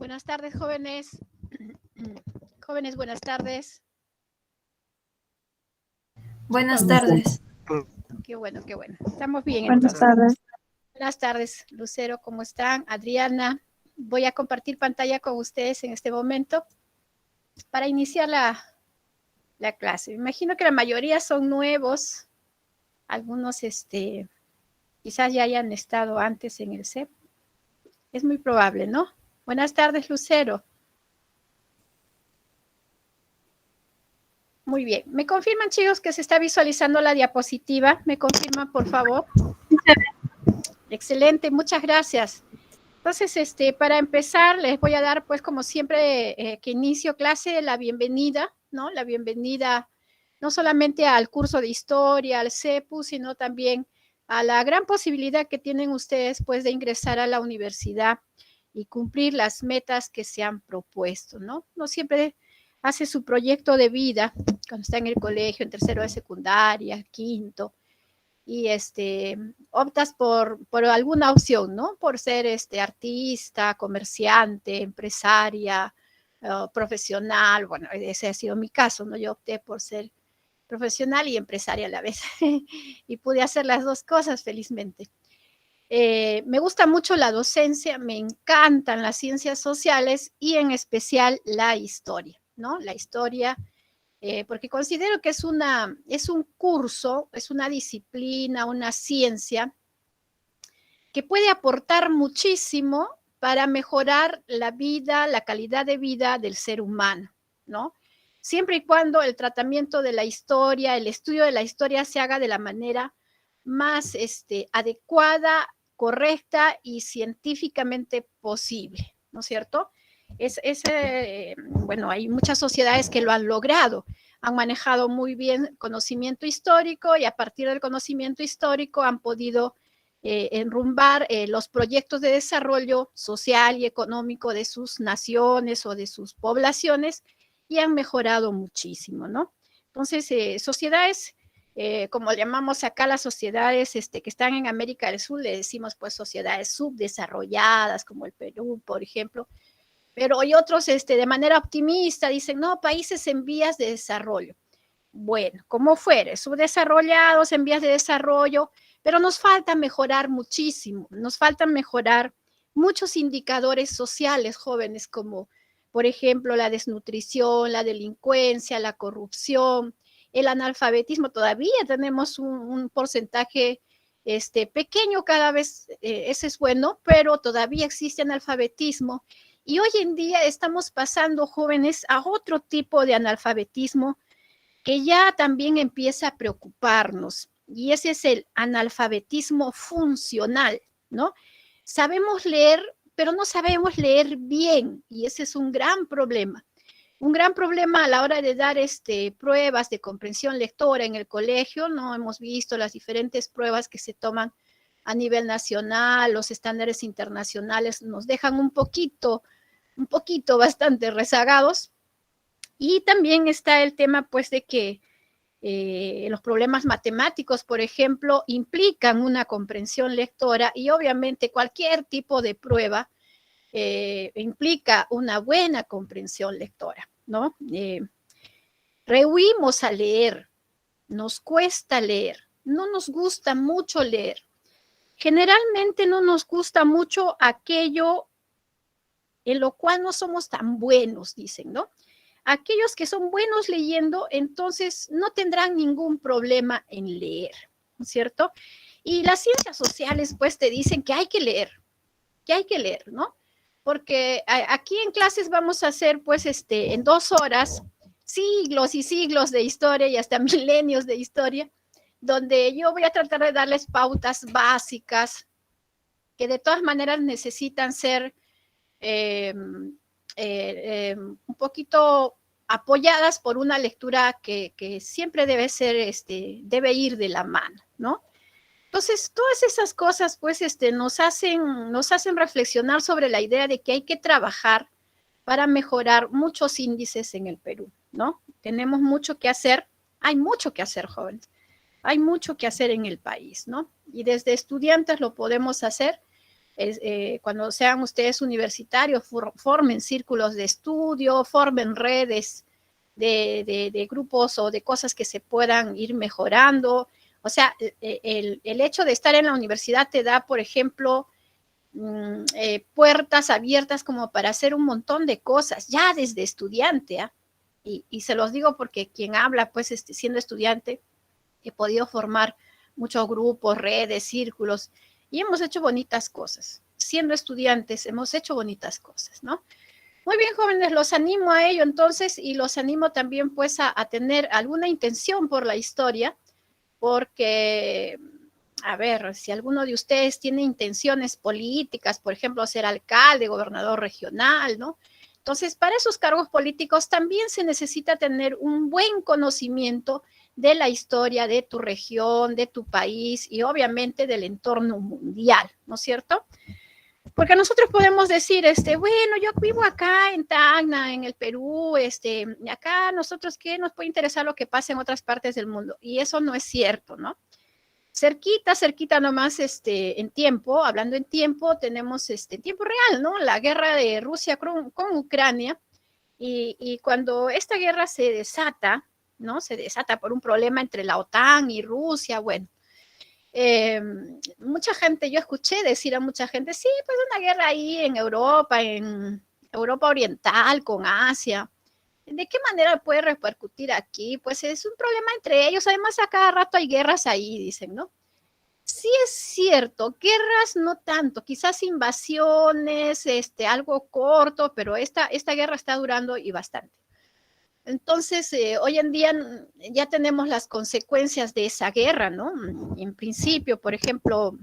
Buenas tardes, jóvenes. Jóvenes, buenas tardes. Buenas tardes. Qué bueno, qué bueno. Estamos bien. Buenas Entonces. tardes. Buenas tardes, Lucero, ¿cómo están? Adriana, voy a compartir pantalla con ustedes en este momento para iniciar la clase. Me imagino que la mayoría son nuevos. Algunos quizás ya hayan estado antes en el CEP. Es muy probable, ¿no? Buenas tardes, Lucero. Muy bien. ¿Me confirman, chicos, que se está visualizando la diapositiva? ¿Me confirman, por favor? Excelente, muchas gracias. Entonces, para empezar, les voy a dar, pues, como siempre, que inicio clase, la bienvenida, ¿no? La bienvenida no solamente al curso de historia, al CEPU, sino también a la gran posibilidad que tienen ustedes, pues, de ingresar a la universidad y cumplir las metas que se han propuesto, ¿no? No siempre hace su proyecto de vida cuando está en el colegio, en tercero de secundaria, quinto, y optas por alguna opción, ¿no? Por ser artista, comerciante, empresaria, profesional. Bueno, ese ha sido mi caso, ¿no? Yo opté por ser profesional y empresaria a la vez y pude hacer las dos cosas felizmente. Me gusta mucho la docencia, me encantan las ciencias sociales y en especial la historia, ¿no? La historia, porque considero que es un curso, es una disciplina, una ciencia que puede aportar muchísimo para mejorar la vida, la calidad de vida del ser humano, ¿no? Siempre y cuando el tratamiento de la historia, el estudio de la historia se haga de la manera más adecuada, correcta y científicamente posible, ¿no es cierto? Bueno, hay muchas sociedades que lo han logrado, han manejado muy bien conocimiento histórico y a partir del conocimiento histórico han podido enrumbar los proyectos de desarrollo social y económico de sus naciones o de sus poblaciones y han mejorado muchísimo, ¿no? Entonces, sociedades, como llamamos acá las sociedades que están en América del Sur, le decimos pues sociedades subdesarrolladas, como el Perú, por ejemplo, pero hay otros de manera optimista dicen, no, países en vías de desarrollo. Bueno, como fuere, subdesarrollados, en vías de desarrollo, pero nos falta mejorar muchísimo, nos faltan mejorar muchos indicadores sociales, jóvenes, como por ejemplo la desnutrición, la delincuencia, la corrupción, el analfabetismo. Todavía tenemos un porcentaje pequeño cada vez, ese es bueno, pero todavía existe analfabetismo. Y hoy en día estamos pasando, jóvenes, a otro tipo de analfabetismo que ya también empieza a preocuparnos, y ese es el analfabetismo funcional, ¿no? Sabemos leer, pero no sabemos leer bien, y ese es un gran problema. Un gran problema a la hora de dar pruebas de comprensión lectora en el colegio, ¿no? Hemos visto las diferentes pruebas que se toman a nivel nacional, los estándares internacionales nos dejan un poquito bastante rezagados. Y también está el tema, pues, de que los problemas matemáticos, por ejemplo, implican una comprensión lectora y obviamente cualquier tipo de prueba implica una buena comprensión lectora, ¿no? Rehuimos a leer, nos cuesta leer, no nos gusta mucho leer. Generalmente no nos gusta mucho aquello en lo cual no somos tan buenos, dicen, ¿no? Aquellos que son buenos leyendo, entonces no tendrán ningún problema en leer, ¿no es cierto? Y las ciencias sociales, pues, te dicen que hay que leer, ¿no? Porque aquí en clases vamos a hacer, pues, en 2 horas, siglos y siglos de historia y hasta milenios de historia, donde yo voy a tratar de darles pautas básicas que de todas maneras necesitan ser un poquito apoyadas por una lectura que siempre debe ser, debe ir de la mano, ¿no? Entonces, todas esas cosas, pues, nos hacen reflexionar sobre la idea de que hay que trabajar para mejorar muchos índices en el Perú, ¿no? Tenemos mucho que hacer, hay mucho que hacer, jóvenes, hay mucho que hacer en el país, ¿no? Y desde estudiantes lo podemos hacer, Cuando sean ustedes universitarios, formen círculos de estudio, formen redes de grupos o de cosas que se puedan ir mejorando. O sea, el hecho de estar en la universidad te da, por ejemplo, puertas abiertas como para hacer un montón de cosas, ya desde estudiante, ¿eh? Y se los digo porque quien habla, pues, siendo estudiante, he podido formar muchos grupos, redes, círculos, y hemos hecho bonitas cosas. Siendo estudiantes, hemos hecho bonitas cosas, ¿no? Muy bien, jóvenes, los animo a ello entonces, y los animo también, pues, a tener alguna intención por la historia, porque, a ver, si alguno de ustedes tiene intenciones políticas, por ejemplo, ser alcalde, gobernador regional, ¿no? Entonces, para esos cargos políticos también se necesita tener un buen conocimiento de la historia de tu región, de tu país y obviamente del entorno mundial, ¿no es cierto? Porque nosotros podemos decir, bueno, yo vivo acá en Tacna, en el Perú, acá nosotros, ¿qué nos puede interesar lo que pasa en otras partes del mundo? Y eso no es cierto, ¿no? Cerquita nomás, en tiempo, hablando en tiempo, tenemos tiempo real, ¿no? La guerra de Rusia con Ucrania, y cuando esta guerra se desata, ¿no? Se desata por un problema entre la OTAN y Rusia, bueno, mucha gente, yo escuché decir a mucha gente, sí, pues una guerra ahí en Europa Oriental con Asia. ¿De qué manera puede repercutir aquí? Pues es un problema entre ellos, además a cada rato hay guerras ahí, dicen, ¿no? Sí es cierto, guerras no tanto, quizás invasiones, algo corto, pero esta guerra está durando y bastante. Entonces, hoy en día ya tenemos las consecuencias de esa guerra, ¿no? En principio, por ejemplo,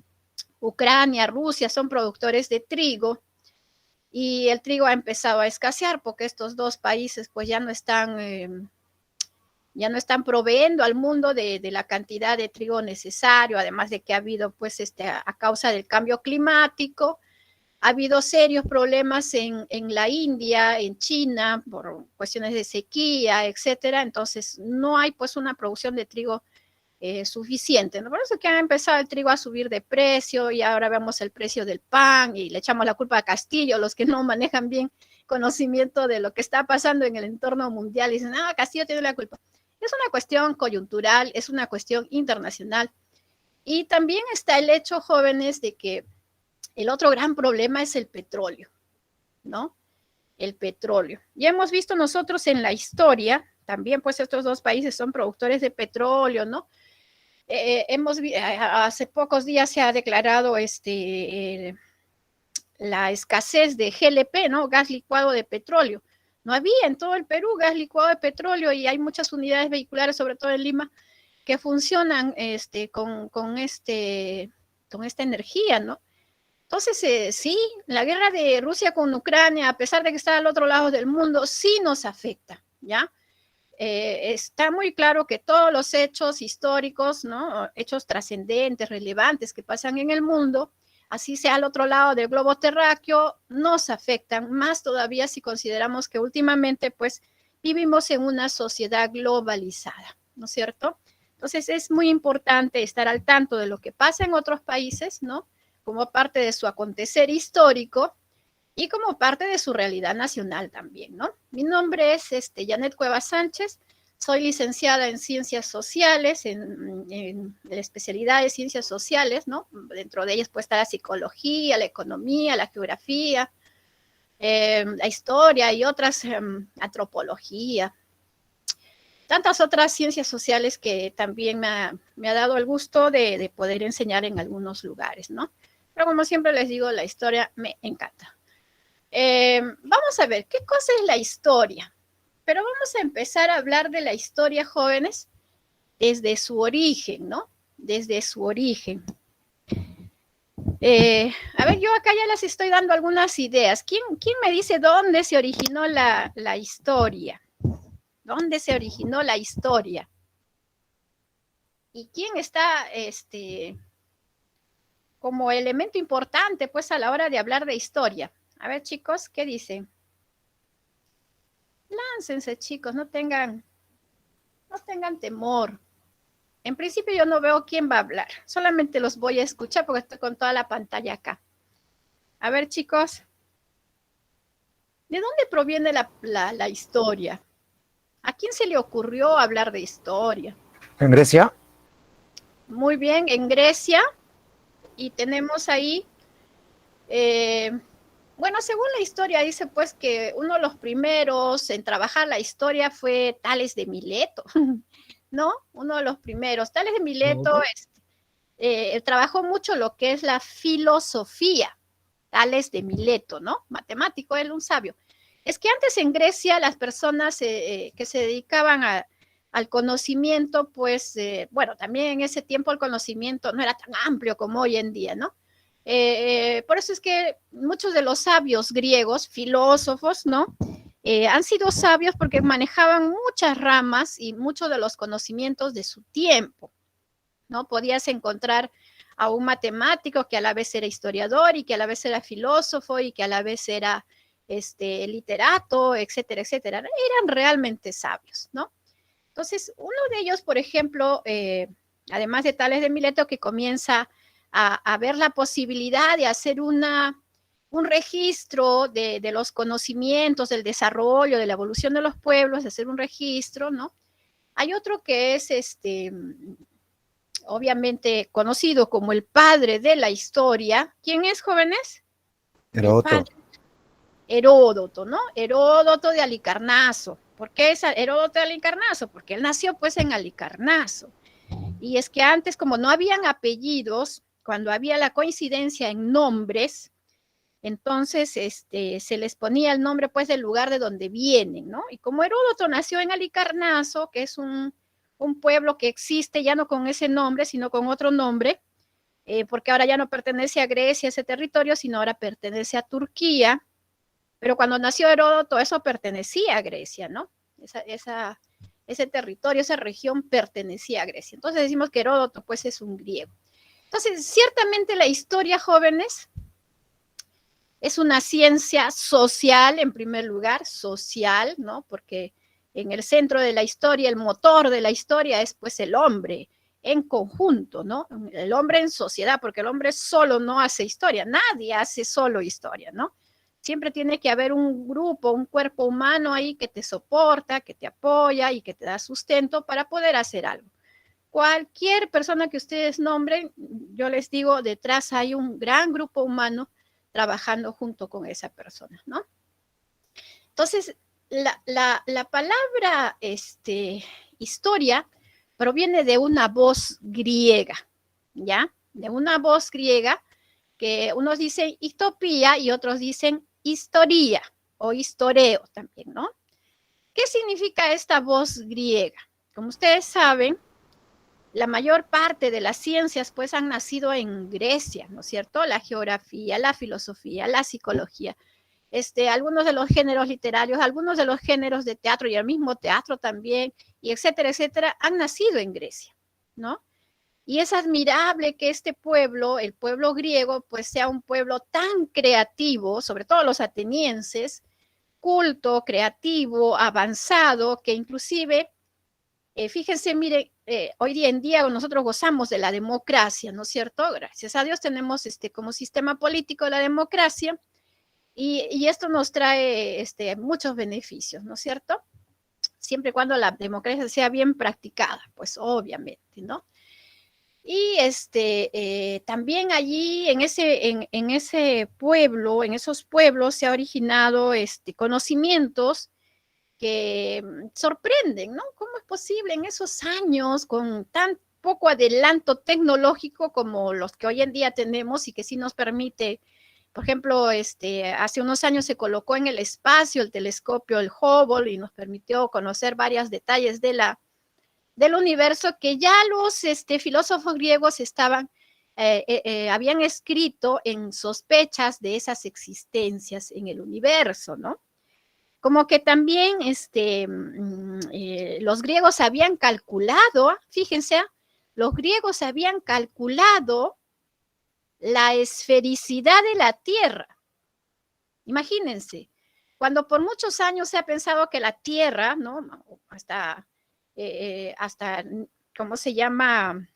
Ucrania, Rusia son productores de trigo y el trigo ha empezado a escasear porque estos dos países pues ya no están proveyendo al mundo de la cantidad de trigo necesario, además de que ha habido pues a causa del cambio climático, ha habido serios problemas en la India, en China, por cuestiones de sequía, etcétera. Entonces, no hay pues una producción de trigo suficiente, ¿no? Por eso que ha empezado el trigo a subir de precio y ahora vemos el precio del pan y le echamos la culpa a Castillo, los que no manejan bien conocimiento de lo que está pasando en el entorno mundial y dicen, ah, Castillo tiene la culpa. Es una cuestión coyuntural, es una cuestión internacional. Y también está el hecho, jóvenes, de que el otro gran problema es el petróleo, ¿no? El petróleo. Ya hemos visto nosotros en la historia, también pues estos dos países son productores de petróleo, ¿no? Hace pocos días se ha declarado la escasez de GLP, ¿no? Gas licuado de petróleo. No había en todo el Perú gas licuado de petróleo y hay muchas unidades vehiculares, sobre todo en Lima, que funcionan con esta energía, ¿no? Entonces, sí, la guerra de Rusia con Ucrania, a pesar de que está al otro lado del mundo, sí nos afecta, ¿ya? Está muy claro que todos los hechos históricos, ¿no? Hechos trascendentes, relevantes que pasan en el mundo, así sea al otro lado del globo terráqueo, nos afectan, más todavía si consideramos que últimamente, pues, vivimos en una sociedad globalizada, ¿no es cierto? Entonces, es muy importante estar al tanto de lo que pasa en otros países, ¿no? Como parte de su acontecer histórico y como parte de su realidad nacional también, ¿no? Mi nombre es Janet Cuevas Sánchez, soy licenciada en Ciencias Sociales, en la especialidad de Ciencias Sociales, ¿no? Dentro de ellas puede estar la psicología, la economía, la geografía, la historia y otras, antropología, tantas otras ciencias sociales que también me ha dado el gusto de poder enseñar en algunos lugares, ¿no? Pero como siempre les digo, la historia me encanta. Vamos a ver, ¿qué cosa es la historia? Pero vamos a empezar a hablar de la historia, jóvenes, desde su origen, ¿no? Desde su origen. A ver, yo acá ya les estoy dando algunas ideas. ¿Quién me dice dónde se originó la historia? ¿Dónde se originó la historia? ¿Y quién está como elemento importante, pues, a la hora de hablar de historia? A ver, chicos, ¿qué dicen? Láncense, chicos, no tengan temor. En principio yo no veo quién va a hablar, solamente los voy a escuchar porque estoy con toda la pantalla acá. A ver, chicos, ¿de dónde proviene la historia? ¿A quién se le ocurrió hablar de historia? ¿En Grecia? Muy bien, en Grecia, y tenemos ahí, bueno, según la historia dice pues que uno de los primeros en trabajar la historia fue Tales de Mileto, ¿no? Uno de los primeros. Tales de Mileto trabajó mucho lo que es la filosofía, Tales de Mileto, ¿no? Matemático, él un sabio. Es que antes en Grecia las personas que se dedicaban al conocimiento, pues, bueno, también en ese tiempo el conocimiento no era tan amplio como hoy en día, ¿no? Por eso es que muchos de los sabios griegos, filósofos, ¿no? Han sido sabios porque manejaban muchas ramas y muchos de los conocimientos de su tiempo, ¿no? Podías encontrar a un matemático que a la vez era historiador y que a la vez era filósofo y que a la vez era literato, etcétera, etcétera. Eran realmente sabios, ¿no? Entonces, uno de ellos, por ejemplo, además de Tales de Mileto, que comienza a ver la posibilidad de hacer un registro de los conocimientos, del desarrollo, de la evolución de los pueblos, de hacer un registro, ¿no? Hay otro que es obviamente conocido como el padre de la historia. ¿Quién es, jóvenes? Heródoto. Heródoto, ¿no? Heródoto de Halicarnaso. ¿Por qué es Heródoto de Halicarnaso? Porque él nació pues en Halicarnaso. Y es que antes, como no habían apellidos, cuando había la coincidencia en nombres, entonces se les ponía el nombre pues del lugar de donde vienen, ¿no? Y como Heródoto nació en Halicarnaso, que es un pueblo que existe ya no con ese nombre, sino con otro nombre, porque ahora ya no pertenece a Grecia, ese territorio, sino ahora pertenece a Turquía. Pero cuando nació Heródoto, eso pertenecía a Grecia, ¿no? Ese territorio, esa región pertenecía a Grecia. Entonces decimos que Heródoto, pues, es un griego. Entonces, ciertamente la historia, jóvenes, es una ciencia social, en primer lugar, social, ¿no? Porque en el centro de la historia, el motor de la historia es, pues, el hombre en conjunto, ¿no? El hombre en sociedad, porque el hombre solo no hace historia, nadie hace solo historia, ¿no? Siempre tiene que haber un grupo, un cuerpo humano ahí que te soporta, que te apoya y que te da sustento para poder hacer algo. Cualquier persona que ustedes nombren, yo les digo, detrás hay un gran grupo humano trabajando junto con esa persona, ¿no? Entonces, la palabra historia proviene de una voz griega, ¿ya? De una voz griega que unos dicen histopía y otros dicen historia o historeo también, ¿no? ¿Qué significa esta voz griega? Como ustedes saben, la mayor parte de las ciencias pues han nacido en Grecia, ¿no es cierto? La geografía, la filosofía, la psicología, algunos de los géneros literarios, algunos de los géneros de teatro y el mismo teatro también, y etcétera, etcétera, han nacido en Grecia, ¿no? Y es admirable que este pueblo, el pueblo griego, pues sea un pueblo tan creativo, sobre todo los atenienses, culto, creativo, avanzado, que inclusive, fíjense, mire, hoy día en día nosotros gozamos de la democracia, ¿no es cierto? Gracias a Dios tenemos como sistema político la democracia y esto nos trae muchos beneficios, ¿no es cierto? Siempre y cuando la democracia sea bien practicada, pues obviamente, ¿no? Y también allí en ese pueblo, en esos pueblos se ha originado conocimientos que sorprenden, ¿no? ¿Cómo es posible en esos años con tan poco adelanto tecnológico como los que hoy en día tenemos y que sí nos permite, por ejemplo, hace unos años se colocó en el espacio el telescopio, el Hubble, y nos permitió conocer varios detalles del universo que ya los filósofos griegos habían escrito en sospechas de esas existencias en el universo, ¿no? Como que también los griegos habían calculado, fíjense, los griegos habían calculado la esfericidad de la Tierra. Imagínense, cuando por muchos años se ha pensado que la Tierra, ¿no? Hasta ¿cómo se llama?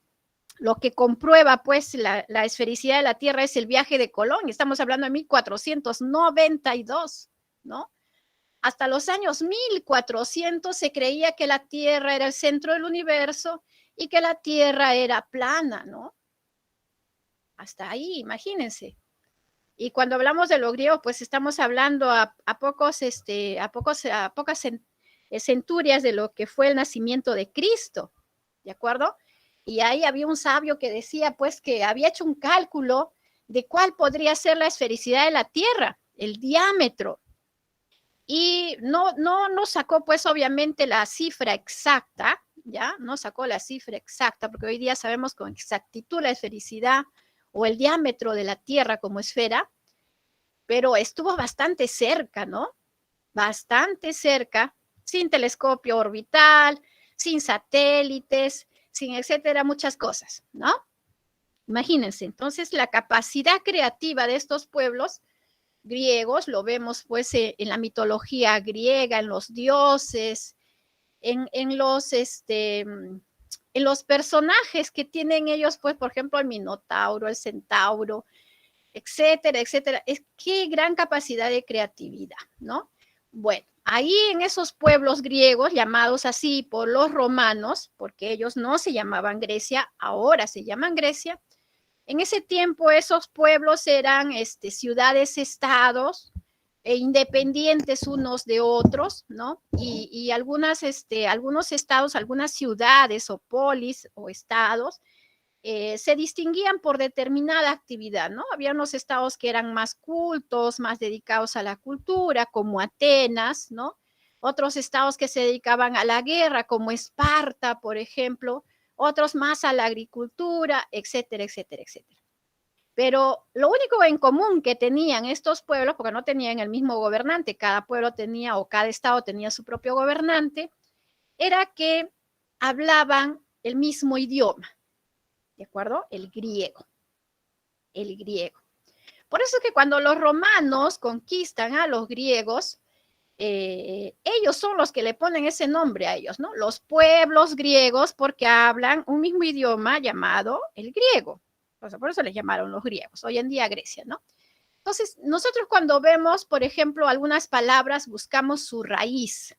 lo que comprueba pues la esfericidad de la Tierra es el viaje de Colón, estamos hablando de 1492, ¿no? Hasta los años 1400 se creía que la Tierra era el centro del universo y que la Tierra era plana, ¿no? Hasta ahí, imagínense. Y cuando hablamos de los griegos, pues estamos hablando a pocas centurias de lo que fue el nacimiento de Cristo, ¿de acuerdo? Y ahí había un sabio que decía, pues, que había hecho un cálculo de cuál podría ser la esfericidad de la Tierra, el diámetro. Y no sacó, pues, obviamente la cifra exacta, ¿ya? No sacó la cifra exacta, porque hoy día sabemos con exactitud la esfericidad o el diámetro de la Tierra como esfera, pero estuvo bastante cerca, ¿no? Bastante cerca, sin telescopio orbital, sin satélites, sin etcétera, muchas cosas, ¿no? Imagínense, entonces la capacidad creativa de estos pueblos griegos, lo vemos pues en la mitología griega, en los dioses, en los personajes que tienen ellos, pues, por ejemplo, el Minotauro, el Centauro, etcétera, etcétera. Qué gran capacidad de creatividad, ¿no? Bueno, ahí en esos pueblos griegos, llamados así por los romanos, porque ellos no se llamaban Grecia, ahora se llaman Grecia, en ese tiempo esos pueblos eran ciudades-estados, independientes unos de otros, ¿no? Y algunos estados, algunas ciudades o polis o estados, se distinguían por determinada actividad, ¿no? Había unos estados que eran más cultos, más dedicados a la cultura, como Atenas, ¿no? Otros estados que se dedicaban a la guerra, como Esparta, por ejemplo, otros más a la agricultura, etcétera, etcétera, etcétera. Pero lo único en común que tenían estos pueblos, porque no tenían el mismo gobernante, cada pueblo tenía o cada estado tenía su propio gobernante, era que hablaban el mismo idioma. ¿De acuerdo? El griego. El griego. Por eso es que cuando los romanos conquistan a los griegos, ellos son los que le ponen ese nombre a ellos, ¿no? Los pueblos griegos, porque hablan un mismo idioma llamado el griego. O sea, por eso les llamaron los griegos. Hoy en día Grecia, ¿no? Entonces, nosotros cuando vemos, por ejemplo, algunas palabras, buscamos su raíz.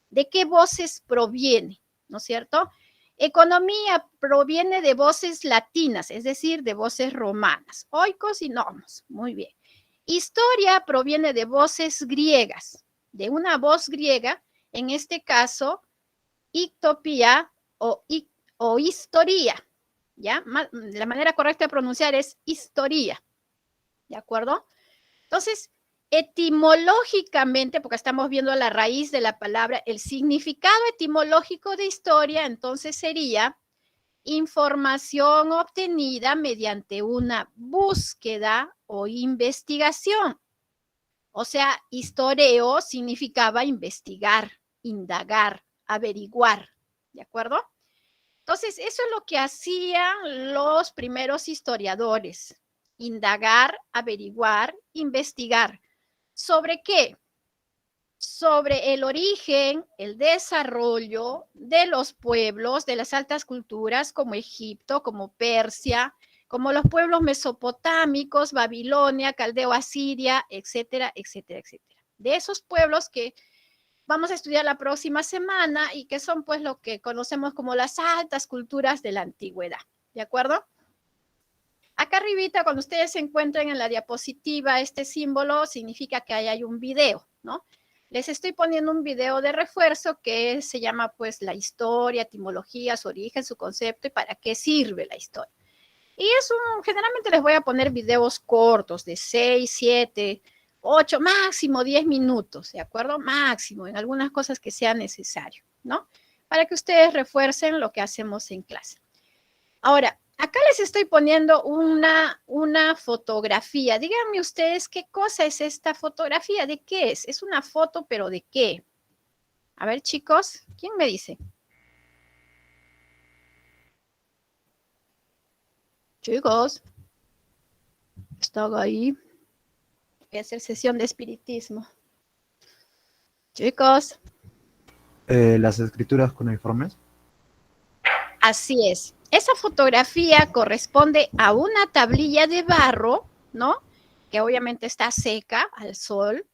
¿De qué voces proviene? ¿No es cierto? Economía proviene de voces latinas, es decir, de voces romanas. Oikos y nomos, muy bien. Historia proviene de voces griegas, de una voz griega, en este caso, ictopía o historia, ¿ya? La manera correcta de pronunciar es historia, ¿de acuerdo? Entonces, etimológicamente, porque estamos viendo la raíz de la palabra, el significado etimológico de historia, entonces sería información obtenida mediante una búsqueda o investigación. O sea, historieo significaba investigar, indagar, averiguar, ¿de acuerdo? Entonces, eso es lo que hacían los primeros historiadores, indagar, averiguar, investigar. ¿Sobre qué? Sobre el origen, el desarrollo de los pueblos, de las altas culturas como Egipto, como Persia, como los pueblos mesopotámicos, Babilonia, Caldeo, Asiria, etcétera, etcétera, etcétera. De esos pueblos que vamos a estudiar la próxima semana y que son pues lo que conocemos como las altas culturas de la antigüedad. ¿De acuerdo? Acá arribita, cuando ustedes se encuentren en la diapositiva, este símbolo significa que ahí hay un video, ¿no? Les estoy poniendo un video de refuerzo que se llama pues la historia, etimología, su origen, su concepto y para qué sirve la historia. Y generalmente les voy a poner videos cortos de 6, 7, 8, máximo 10 minutos, ¿de acuerdo? Máximo, en algunas cosas que sea necesario, ¿no? Para que ustedes refuercen lo que hacemos en clase. Ahora, acá les estoy poniendo una fotografía. Díganme ustedes qué cosa es esta fotografía, ¿de qué es? Es una foto, pero ¿de qué? A ver, chicos, ¿quién me dice? Chicos, ¿están ahí? Voy a hacer sesión de espiritismo. Chicos. Las escrituras cuneiformes. Así es. esa fotografía corresponde a una tablilla de barro, ¿no? Que obviamente está seca al sol,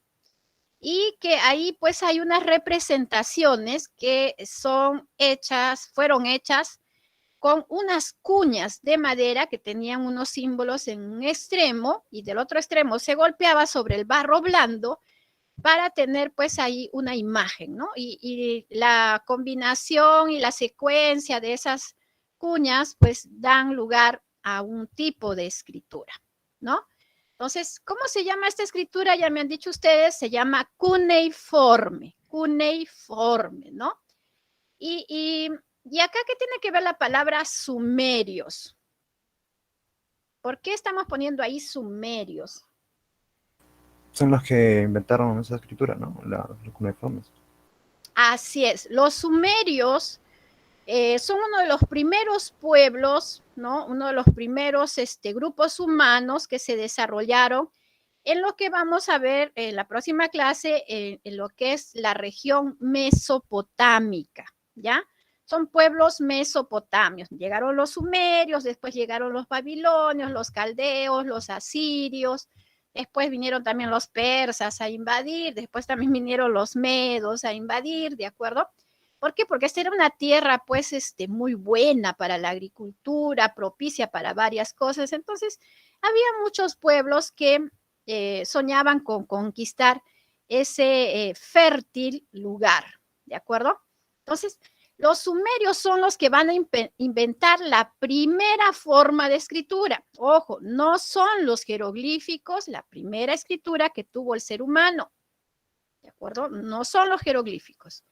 y que ahí pues hay unas representaciones que fueron hechas con unas cuñas de madera que tenían unos símbolos en un extremo y del otro extremo se golpeaba sobre el barro blando para tener pues ahí una imagen, ¿no? Y la combinación y la secuencia de esas cuñas pues dan lugar a un tipo de escritura, ¿no? Entonces, ¿cómo se llama esta escritura? Ya me han dicho ustedes, se llama cuneiforme, ¿no? Y acá, ¿qué tiene que ver la palabra sumerios? ¿Por qué estamos poniendo ahí sumerios? Son los que inventaron esa escritura, ¿no? Los cuneiformes. Así es, los sumerios son uno de los primeros pueblos, ¿no? Uno de los primeros grupos humanos que se desarrollaron en lo que vamos a ver en la próxima clase, en lo que es la región mesopotámica, ¿ya? Son pueblos mesopotamios. Llegaron los sumerios, después llegaron los babilonios, los caldeos, los asirios, después vinieron también los persas a invadir, después también vinieron los medos a invadir, ¿de acuerdo? ¿Por qué? Porque esta era una tierra, pues, muy buena para la agricultura, propicia para varias cosas. Entonces, había muchos pueblos que soñaban con conquistar ese fértil lugar, ¿de acuerdo? Entonces, los sumerios son los que van a inventar la primera forma de escritura. Ojo, no son los jeroglíficos la primera escritura que tuvo el ser humano, ¿de acuerdo? No son los jeroglíficos.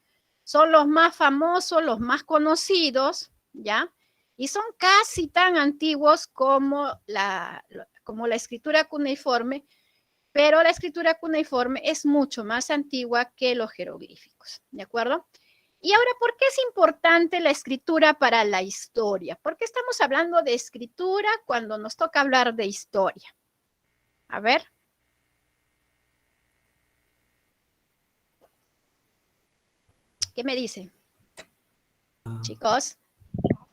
Son los más famosos, los más conocidos, ¿ya? Y son casi tan antiguos como la escritura cuneiforme, pero la escritura cuneiforme es mucho más antigua que los jeroglíficos, ¿de acuerdo? Y ahora, ¿por qué es importante la escritura para la historia? ¿Por qué estamos hablando de escritura cuando nos toca hablar de historia? A ver. ¿Qué me dicen, chicos?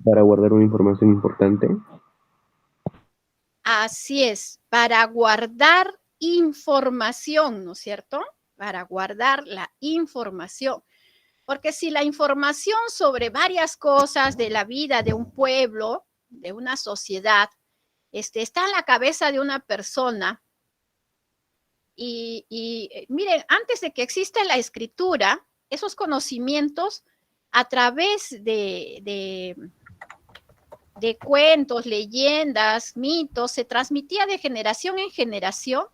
Para guardar una información importante. Así es, para guardar información, ¿no es cierto? Para guardar la información. Porque si la información sobre varias cosas de la vida de un pueblo, de una sociedad, está en la cabeza de una persona, y miren, antes de que exista la escritura, esos conocimientos a través de cuentos, leyendas, mitos, se transmitía de generación en generación.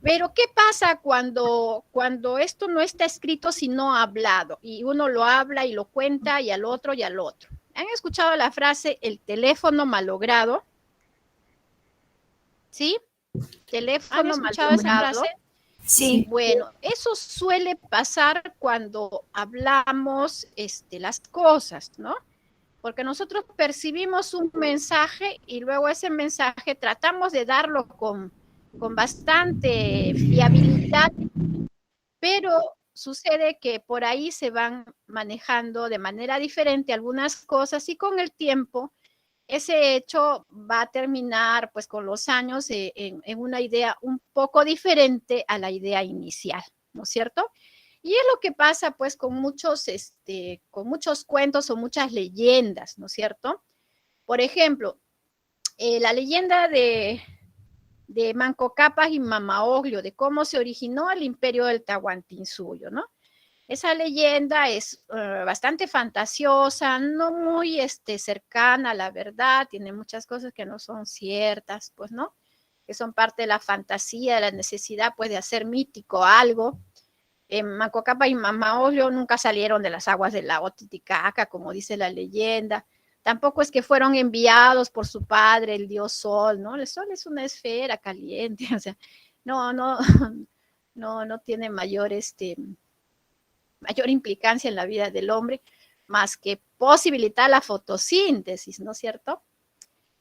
Pero ¿qué pasa cuando esto no está escrito sino hablado? Y uno lo habla y lo cuenta y al otro y al otro. ¿Han escuchado la frase el teléfono malogrado? ¿Sí? Teléfono ¿Han escuchado esa malogrado. frase? Sí. Bueno, eso suele pasar cuando hablamos las cosas, ¿no? Porque nosotros percibimos un mensaje y luego ese mensaje tratamos de darlo con bastante fiabilidad, pero sucede que por ahí se van manejando de manera diferente algunas cosas y con el tiempo ese hecho va a terminar pues con los años en una idea un poco diferente a la idea inicial, ¿no es cierto? Y es lo que pasa pues con muchos cuentos o muchas leyendas, ¿no es cierto? Por ejemplo, la leyenda de Manco Cápac y Mama Oglio, de cómo se originó el imperio del Tahuantinsuyo, ¿no? Esa leyenda es bastante fantasiosa, no muy cercana a la verdad, tiene muchas cosas que no son ciertas, pues, ¿no? Que son parte de la fantasía, de la necesidad, pues, de hacer mítico algo. Manco Cápac y Mama Oglio nunca salieron de las aguas del lago Titicaca, como dice la leyenda. Tampoco es que fueron enviados por su padre, el dios Sol, ¿no? El Sol es una esfera caliente, o sea, no tiene mayor implicancia en la vida del hombre, más que posibilitar la fotosíntesis, ¿no es cierto?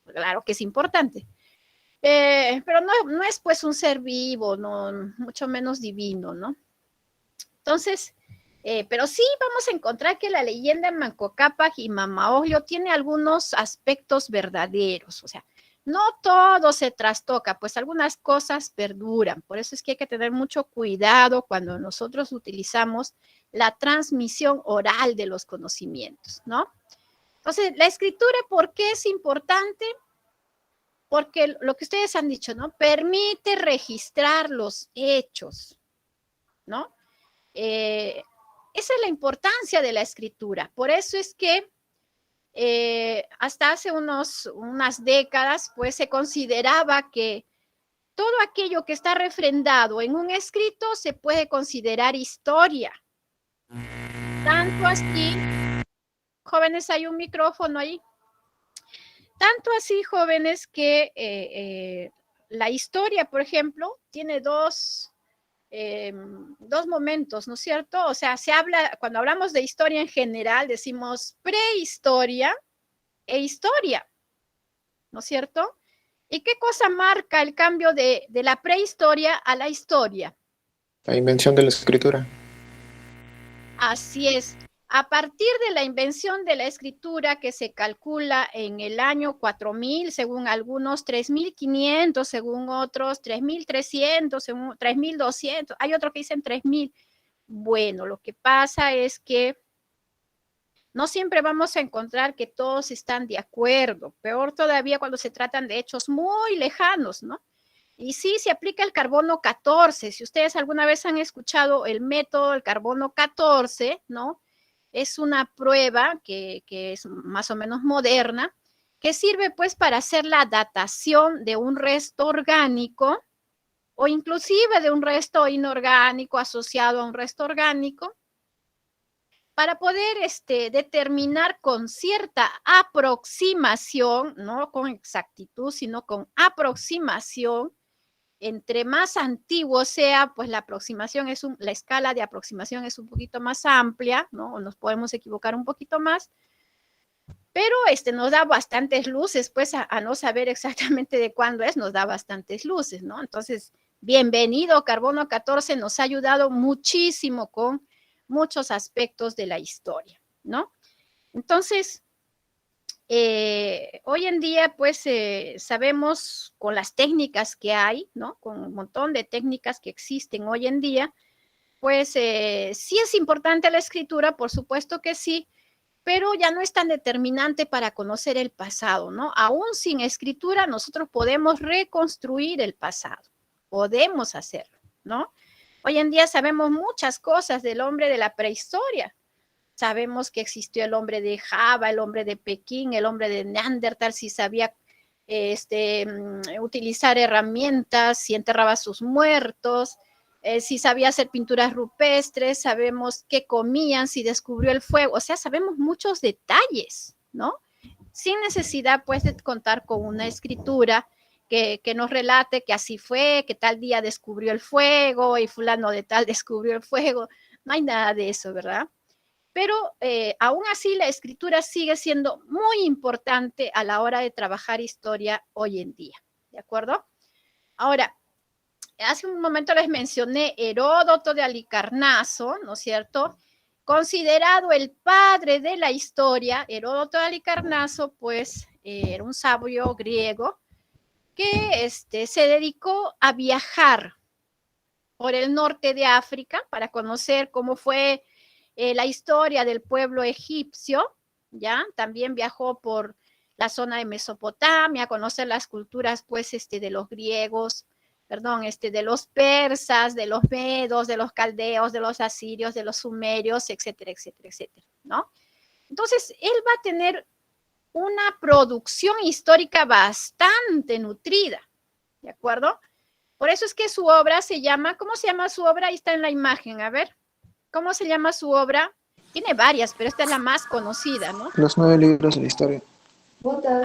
Claro que es importante. Pero no es pues un ser vivo, no, mucho menos divino, ¿no? Entonces, Pero sí vamos a encontrar que la leyenda de Manco Cápac y Mama Oglio tiene algunos aspectos verdaderos, o sea, no todo se trastoca, pues algunas cosas perduran. Por eso es que hay que tener mucho cuidado cuando nosotros utilizamos la transmisión oral de los conocimientos, ¿no? Entonces, la escritura, ¿por qué es importante? Porque lo que ustedes han dicho, ¿no? Permite registrar los hechos, ¿no? Esa es la importancia de la escritura. Por eso es que hasta hace unas décadas, pues se consideraba que todo aquello que está refrendado en un escrito se puede considerar historia. Tanto así, jóvenes, hay un micrófono ahí. Tanto así, jóvenes, que la historia, por ejemplo, tiene dos momentos, ¿no es cierto? O sea, se habla, cuando hablamos de historia en general, decimos prehistoria e historia, ¿no es cierto? ¿Y qué cosa marca el cambio de la prehistoria a la historia? La invención de la escritura. Así es. A partir de la invención de la escritura, que se calcula en el año 4000, según algunos, 3500, según otros, 3300, según 3200, hay otros que dicen 3000. Bueno, lo que pasa es que no siempre vamos a encontrar que todos están de acuerdo, peor todavía cuando se tratan de hechos muy lejanos, ¿no? Y sí, se aplica el carbono 14. Si ustedes alguna vez han escuchado el método del carbono 14, ¿no? Es una prueba que es más o menos moderna, que sirve pues para hacer la datación de un resto orgánico o inclusive de un resto inorgánico asociado a un resto orgánico, para poder determinar con cierta aproximación, no con exactitud, sino con aproximación. Entre más antiguo sea, pues la aproximación la escala de aproximación es un poquito más amplia, ¿no? O nos podemos equivocar un poquito más, pero nos da bastantes luces, pues a no saber exactamente de cuándo es, nos da bastantes luces, ¿no? Entonces, bienvenido, carbono 14 nos ha ayudado muchísimo con muchos aspectos de la historia, ¿no? Entonces, hoy en día, pues, sabemos con las técnicas que hay, ¿no? Con un montón de técnicas que existen hoy en día, pues, sí es importante la escritura, por supuesto que sí, pero ya no es tan determinante para conocer el pasado, ¿no? Aún sin escritura, nosotros podemos reconstruir el pasado, podemos hacerlo, ¿no? Hoy en día sabemos muchas cosas del hombre de la prehistoria. Sabemos que existió el hombre de Java, el hombre de Pekín, el hombre de Neandertal, si sabía utilizar herramientas, si enterraba a sus muertos, si sabía hacer pinturas rupestres, sabemos qué comían, si descubrió el fuego, o sea, sabemos muchos detalles, ¿no? Sin necesidad, pues, de contar con una escritura que nos relate que así fue, que tal día descubrió el fuego y fulano de tal descubrió el fuego. No hay nada de eso, ¿verdad? Pero aún así la escritura sigue siendo muy importante a la hora de trabajar historia hoy en día, ¿de acuerdo? Ahora, hace un momento les mencioné Heródoto de Halicarnaso, ¿no es cierto? Considerado el padre de la historia, Heródoto de Halicarnaso, pues, era un sabio griego que se dedicó a viajar por el norte de África para conocer cómo fue la historia del pueblo egipcio, ¿ya? También viajó por la zona de Mesopotamia, conocer las culturas, pues, de los griegos, perdón, de los persas, de los medos, de los caldeos, de los asirios, de los sumerios, etcétera, etcétera, etcétera, ¿no? Entonces, él va a tener una producción histórica bastante nutrida, ¿de acuerdo? Por eso es que su obra se llama, ¿cómo se llama su obra? Ahí está en la imagen, a ver. ¿Cómo se llama su obra? Tiene varias, pero esta es la más conocida, ¿no? Los 9 libros de la historia.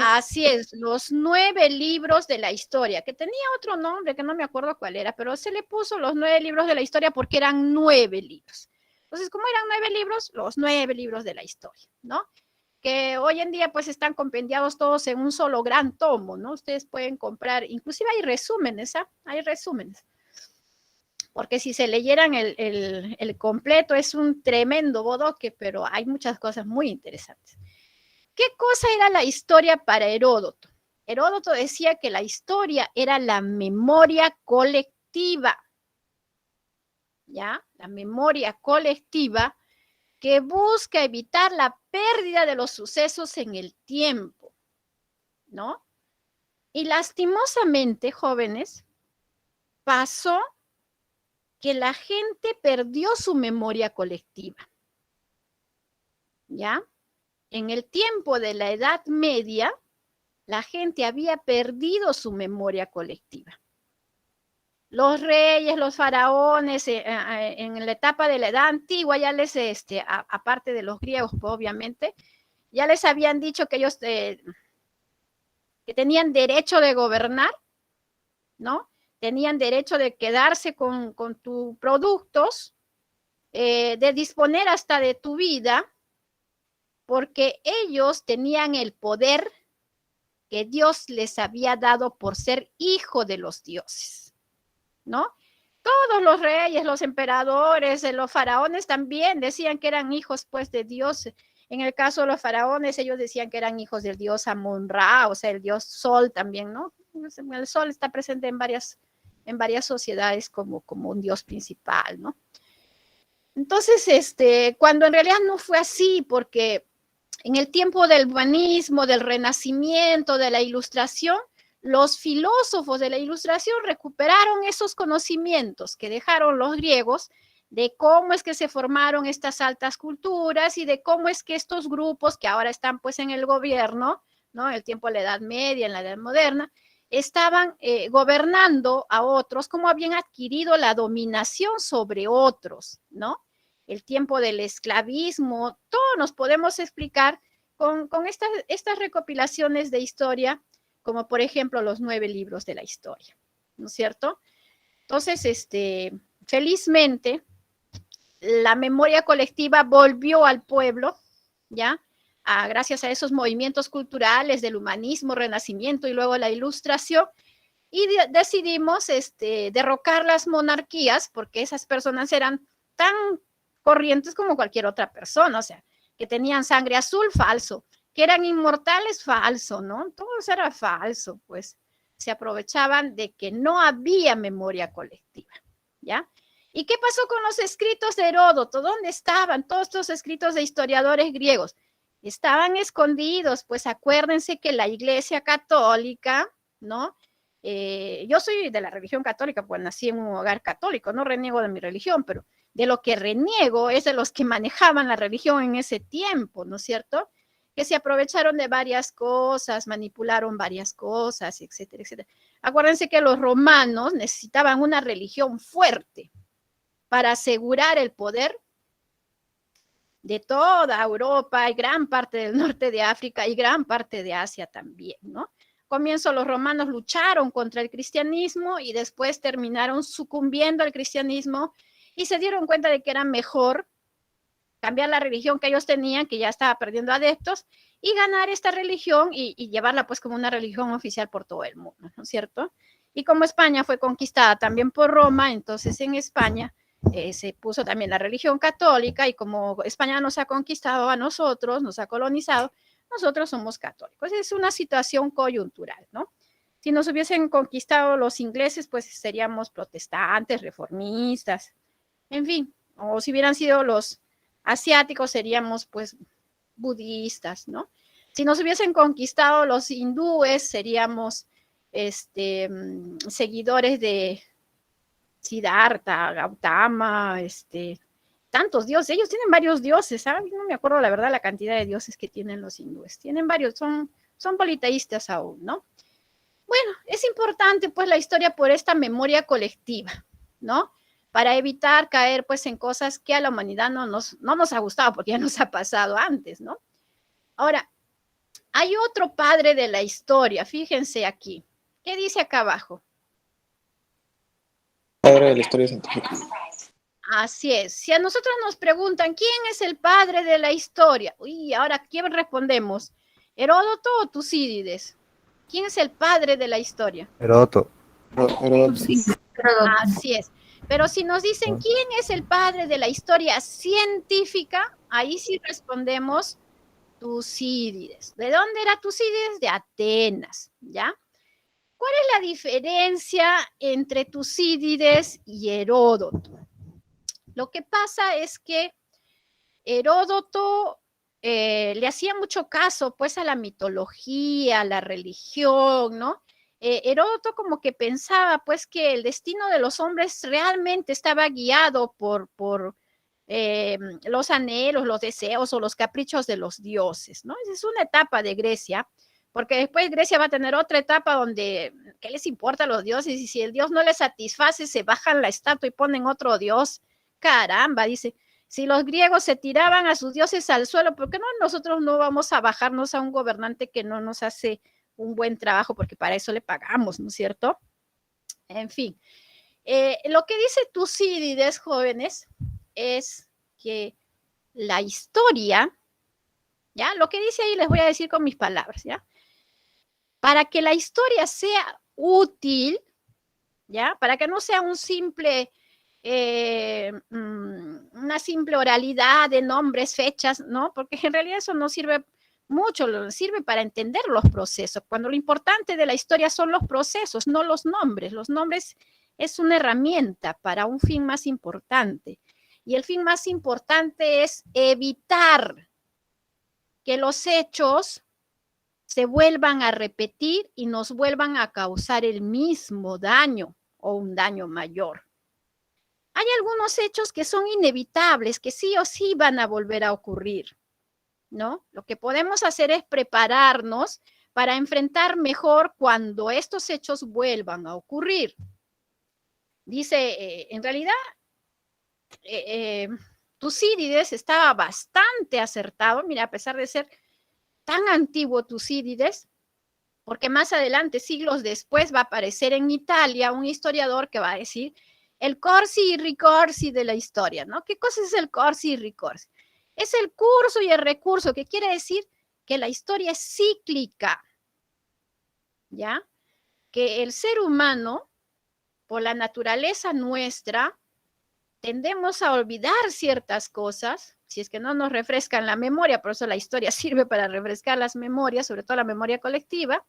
Así es, los 9 libros de la historia, que tenía otro nombre que no me acuerdo cuál era, pero se le puso los 9 libros de la historia porque eran 9 libros. Entonces, como eran 9 libros, los 9 libros de la historia, ¿no? Que hoy en día pues están compendiados todos en un solo gran tomo, ¿no? Ustedes pueden comprar, inclusive hay resúmenes, ¿ah? Hay resúmenes. porque si se leyeran el completo es un tremendo bodoque, pero hay muchas cosas muy interesantes. ¿Qué cosa era la historia para Heródoto? Heródoto decía que la historia era la memoria colectiva, ¿ya? La memoria colectiva que busca evitar la pérdida de los sucesos en el tiempo, ¿no? Y lastimosamente, jóvenes, pasó que la gente perdió su memoria colectiva, ¿ya? En el tiempo de la Edad Media, la gente había perdido su memoria colectiva. Los reyes, los faraones, en la etapa de la Edad Antigua, ya les, aparte de los griegos, pues, obviamente, ya les habían dicho que ellos que tenían derecho de gobernar, ¿no? Tenían derecho de quedarse con tus productos, de disponer hasta de tu vida, porque ellos tenían el poder que Dios les había dado por ser hijo de los dioses, ¿no? Todos los reyes, los emperadores, los faraones también decían que eran hijos, pues, de Dios. En el caso de los faraones, ellos decían que eran hijos del dios Amon-Ra, o sea, el dios Sol también, ¿no? El Sol está presente en varias sociedades como un dios principal, ¿no? Entonces, cuando en realidad no fue así, porque en el tiempo del humanismo, del Renacimiento, de la Ilustración, los filósofos de la Ilustración recuperaron esos conocimientos que dejaron los griegos de cómo es que se formaron estas altas culturas y de cómo es que estos grupos que ahora están pues en el gobierno, ¿no? En el tiempo de la Edad Media, en la Edad Moderna, estaban gobernando a otros, cómo habían adquirido la dominación sobre otros, ¿no? El tiempo del esclavismo, todo nos podemos explicar con estas recopilaciones de historia, como por ejemplo los 9 libros de la historia, ¿no es cierto? Entonces, felizmente, la memoria colectiva volvió al pueblo, ¿ya? Gracias a esos movimientos culturales del humanismo, renacimiento y luego la ilustración, y decidimos derrocar las monarquías, porque esas personas eran tan corrientes como cualquier otra persona, o sea, que tenían sangre azul, falso, que eran inmortales, falso, ¿no? Todo eso era falso, pues se aprovechaban de que no había memoria colectiva, ¿ya? ¿Y qué pasó con los escritos de Heródoto? ¿Dónde estaban todos estos escritos de historiadores griegos? Estaban escondidos, pues acuérdense que la Iglesia Católica, ¿no? Yo soy de la religión católica, pues nací en un hogar católico, no reniego de mi religión, pero de lo que reniego es de los que manejaban la religión en ese tiempo, ¿no es cierto? Que se aprovecharon de varias cosas, manipularon varias cosas, etcétera, etcétera. Acuérdense que los romanos necesitaban una religión fuerte para asegurar el poder de toda Europa y gran parte del norte de África y gran parte de Asia también, ¿no? Comienzo los romanos lucharon contra el cristianismo y después terminaron sucumbiendo al cristianismo y se dieron cuenta de que era mejor cambiar la religión que ellos tenían, que ya estaba perdiendo adeptos, y ganar esta religión y llevarla pues como una religión oficial por todo el mundo, ¿no es cierto? Y como España fue conquistada también por Roma, entonces en España se puso también la religión católica, y como España nos ha conquistado a nosotros, nos ha colonizado, nosotros somos católicos. Es una situación coyuntural, ¿no? Si nos hubiesen conquistado los ingleses, pues seríamos protestantes, reformistas, en fin, o si hubieran sido los asiáticos, seríamos pues budistas, ¿no? Si nos hubiesen conquistado los hindúes, seríamos seguidores de Siddhartha, Gautama, tantos dioses. Ellos tienen varios dioses, ¿sabes? No me acuerdo la verdad la cantidad de dioses que tienen los hindúes. Tienen varios, son politeístas aún, ¿no? Bueno, es importante pues la historia por esta memoria colectiva, ¿no? Para evitar caer pues en cosas que a la humanidad no nos ha gustado, porque ya nos ha pasado antes, ¿no? Ahora, hay otro padre de la historia, fíjense aquí. ¿Qué dice acá abajo? Padre de la historia científica. Así es. Si a nosotros nos preguntan, ¿quién es el padre de la historia? Uy, ahora, ¿quién respondemos? ¿Heródoto o Tucídides? ¿Quién es el padre de la historia? Heródoto. Heródoto. Sí. Así es. Pero si nos dicen quién es el padre de la historia científica, ahí sí respondemos Tucídides. ¿De dónde era Tucídides? De Atenas, ¿ya? ¿Cuál es la diferencia entre Tucídides y Heródoto? Lo que pasa es que Heródoto le hacía mucho caso pues a la mitología, a la religión, ¿no? Heródoto como que pensaba pues que el destino de los hombres realmente estaba guiado por los anhelos, los deseos o los caprichos de los dioses, ¿no? Esa es una etapa de Grecia, porque después Grecia va a tener otra etapa donde, ¿qué les importa a los dioses? Y si el dios no les satisface, se bajan la estatua y ponen otro dios. Caramba, dice, si los griegos se tiraban a sus dioses al suelo, ¿por qué no nosotros no vamos a bajarnos a un gobernante que no nos hace un buen trabajo? Porque para eso le pagamos, ¿no es cierto? En fin, lo que dice Tucídides, jóvenes, es que la historia, ¿ya? Lo que dice ahí les voy a decir con mis palabras, ¿ya? Para que la historia sea útil, ¿ya? Para que no sea un simple, una simple oralidad de nombres, fechas, ¿no? Porque en realidad eso no sirve mucho, sirve para entender los procesos, cuando lo importante de la historia son los procesos, no los nombres. Los nombres es una herramienta para un fin más importante. Y el fin más importante es evitar que los hechos se vuelvan a repetir y nos vuelvan a causar el mismo daño o un daño mayor. Hay algunos hechos que son inevitables, que sí o sí van a volver a ocurrir, ¿no? Lo que podemos hacer es prepararnos para enfrentar mejor cuando estos hechos vuelvan a ocurrir. Dice, en realidad, Tucídides estaba bastante acertado, mira, a pesar de ser tan antiguo Tucídides, porque más adelante, siglos después, va a aparecer en Italia un historiador que va a decir el corsi y ricorsi de la historia, ¿no? ¿Qué cosa es el corsi y ricorsi? Es el curso y el recurso, que quiere decir que la historia es cíclica, ¿ya? Que el ser humano, por la naturaleza nuestra, tendemos a olvidar ciertas cosas, si es que no nos refrescan la memoria, por eso la historia sirve para refrescar las memorias, sobre todo la memoria colectiva,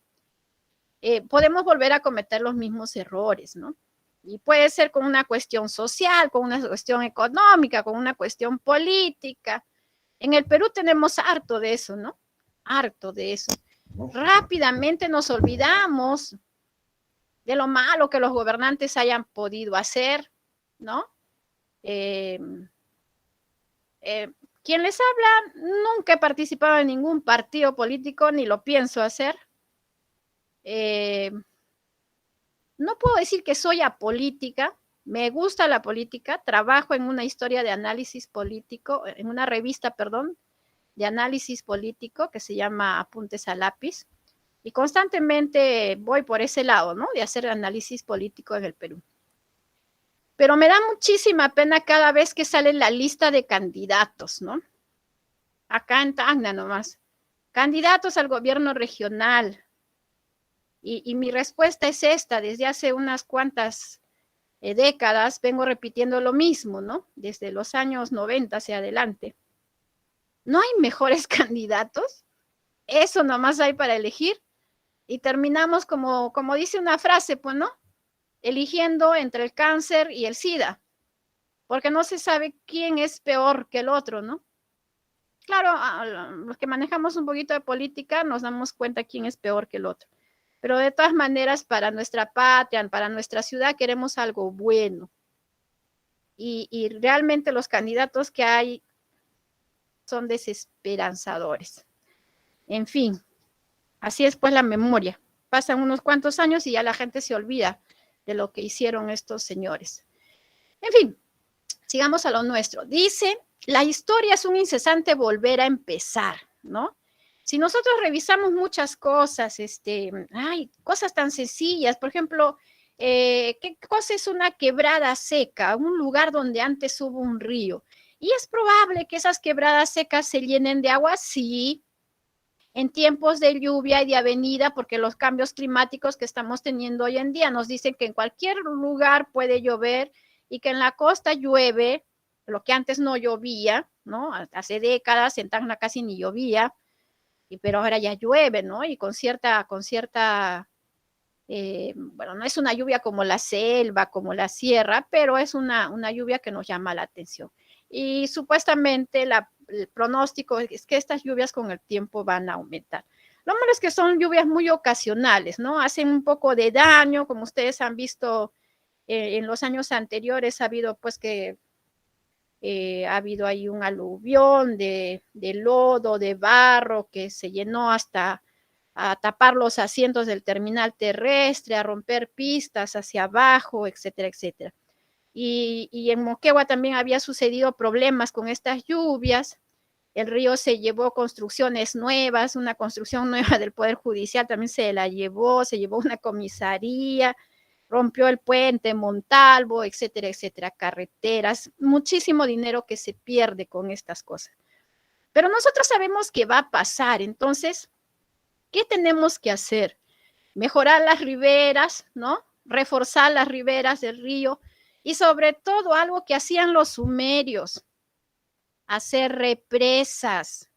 podemos volver a cometer los mismos errores, ¿no? Y puede ser con una cuestión social, con una cuestión económica, con una cuestión política. En el Perú tenemos harto de eso, ¿no? Harto de eso. Rápidamente nos olvidamos de lo malo que los gobernantes hayan podido hacer, ¿no? Quien les habla, nunca he participado en ningún partido político, ni lo pienso hacer. No puedo decir que soy apolítica, me gusta la política, trabajo en una historia de análisis político, en una revista, perdón, de análisis político que se llama Apuntes a Lápiz, y constantemente voy por ese lado, ¿no? De hacer análisis político en el Perú. Pero me da muchísima pena cada vez que sale la lista de candidatos, ¿no? Acá en Tacna nomás. Candidatos al gobierno regional. Y mi respuesta es esta, desde hace unas cuantas décadas vengo repitiendo lo mismo, ¿no? Desde los años 90 hacia adelante. ¿No hay mejores candidatos? Eso nomás hay para elegir. Y terminamos como dice una frase, pues, ¿no? Eligiendo entre el cáncer y el SIDA, porque no se sabe quién es peor que el otro, ¿no? Claro, los que manejamos un poquito de política nos damos cuenta quién es peor que el otro. Pero de todas maneras, para nuestra patria, para nuestra ciudad, queremos algo bueno. Y realmente los candidatos que hay son desesperanzadores. En fin, así es pues la memoria. Pasan unos cuantos años y ya la gente se olvida de lo que hicieron estos señores. En fin, sigamos a lo nuestro. Dice, la historia es un incesante volver a empezar, ¿no? Si nosotros revisamos muchas cosas, cosas tan sencillas, por ejemplo, ¿qué cosa es una quebrada seca? Un lugar donde antes hubo un río. ¿Y es probable que esas quebradas secas se llenen de agua? Sí, en tiempos de lluvia y de avenida, porque los cambios climáticos que estamos teniendo hoy en día nos dicen que en cualquier lugar puede llover y que en la costa llueve, lo que antes no llovía, ¿no? Hace décadas en Tacna casi ni llovía, pero ahora ya llueve, ¿no? Y con cierta bueno, no es una lluvia como la selva, como la sierra, pero es una lluvia que nos llama la atención. Y supuestamente el pronóstico es que estas lluvias con el tiempo van a aumentar. Lo malo es que son lluvias muy ocasionales, ¿no? Hacen un poco de daño, como ustedes han visto en los años anteriores, ha habido pues que ha habido ahí un aluvión de lodo, de barro, que se llenó hasta a tapar los asientos del terminal terrestre, a romper pistas hacia abajo, etcétera, etcétera. Y en Moquegua también había sucedido problemas con estas lluvias. El río se llevó construcciones nuevas, una construcción nueva del Poder Judicial también se llevó una comisaría, rompió el puente Montalvo, etcétera, etcétera, carreteras, muchísimo dinero que se pierde con estas cosas. Pero nosotros sabemos que va a pasar, entonces, ¿qué tenemos que hacer? Mejorar las riberas, ¿no? Reforzar las riberas del río y sobre todo algo que hacían los sumerios, hacer represas.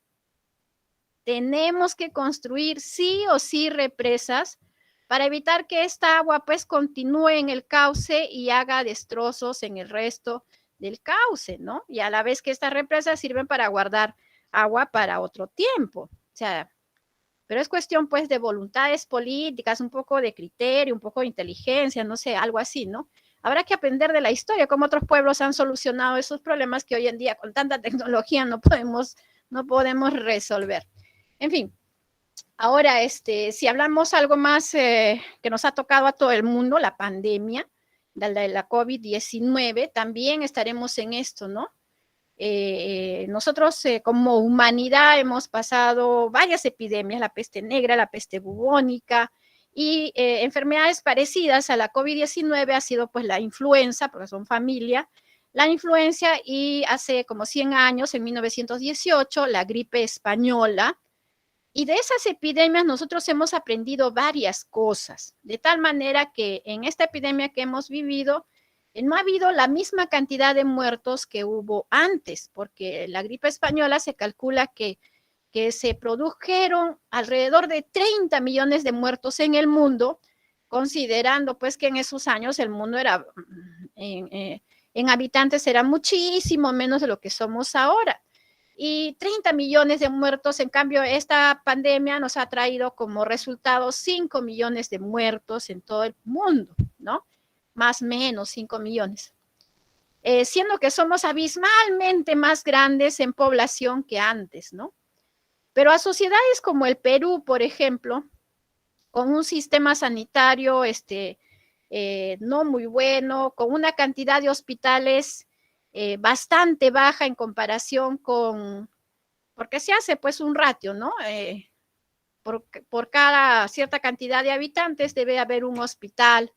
Tenemos que construir sí o sí represas para evitar que esta agua pues continúe en el cauce y haga destrozos en el resto del cauce, ¿no? Y a la vez que estas represas sirven para guardar agua para otro tiempo. O sea, pero es cuestión pues de voluntades políticas, un poco de criterio, un poco de inteligencia, no sé, algo así, ¿no? Habrá que aprender de la historia, cómo otros pueblos han solucionado esos problemas que hoy en día con tanta tecnología no podemos resolver. En fin, ahora si hablamos algo más que nos ha tocado a todo el mundo, la pandemia de la COVID-19, también estaremos en esto, ¿no? Nosotros como humanidad hemos pasado varias epidemias, la peste negra, la peste bubónica y enfermedades parecidas a la COVID-19 ha sido pues la influenza, porque son familia, la influenza y hace como 100 años, en 1918, la gripe española. Y de esas epidemias nosotros hemos aprendido varias cosas, de tal manera que en esta epidemia que hemos vivido, no ha habido la misma cantidad de muertos que hubo antes, porque la gripe española se calcula que se produjeron alrededor de 30 millones de muertos en el mundo, considerando pues que en esos años el mundo era, en habitantes era muchísimo menos de lo que somos ahora. Y 30 millones de muertos, en cambio esta pandemia nos ha traído como resultado 5 millones de muertos en todo el mundo, ¿no? Más o menos 5 millones. Siendo que somos abismalmente más grandes en población que antes, ¿no? Pero a sociedades como el Perú, por ejemplo, con un sistema sanitario no muy bueno, con una cantidad de hospitales bastante baja en comparación con, porque se hace pues un ratio, ¿no? Por cada cierta cantidad de habitantes debe haber un hospital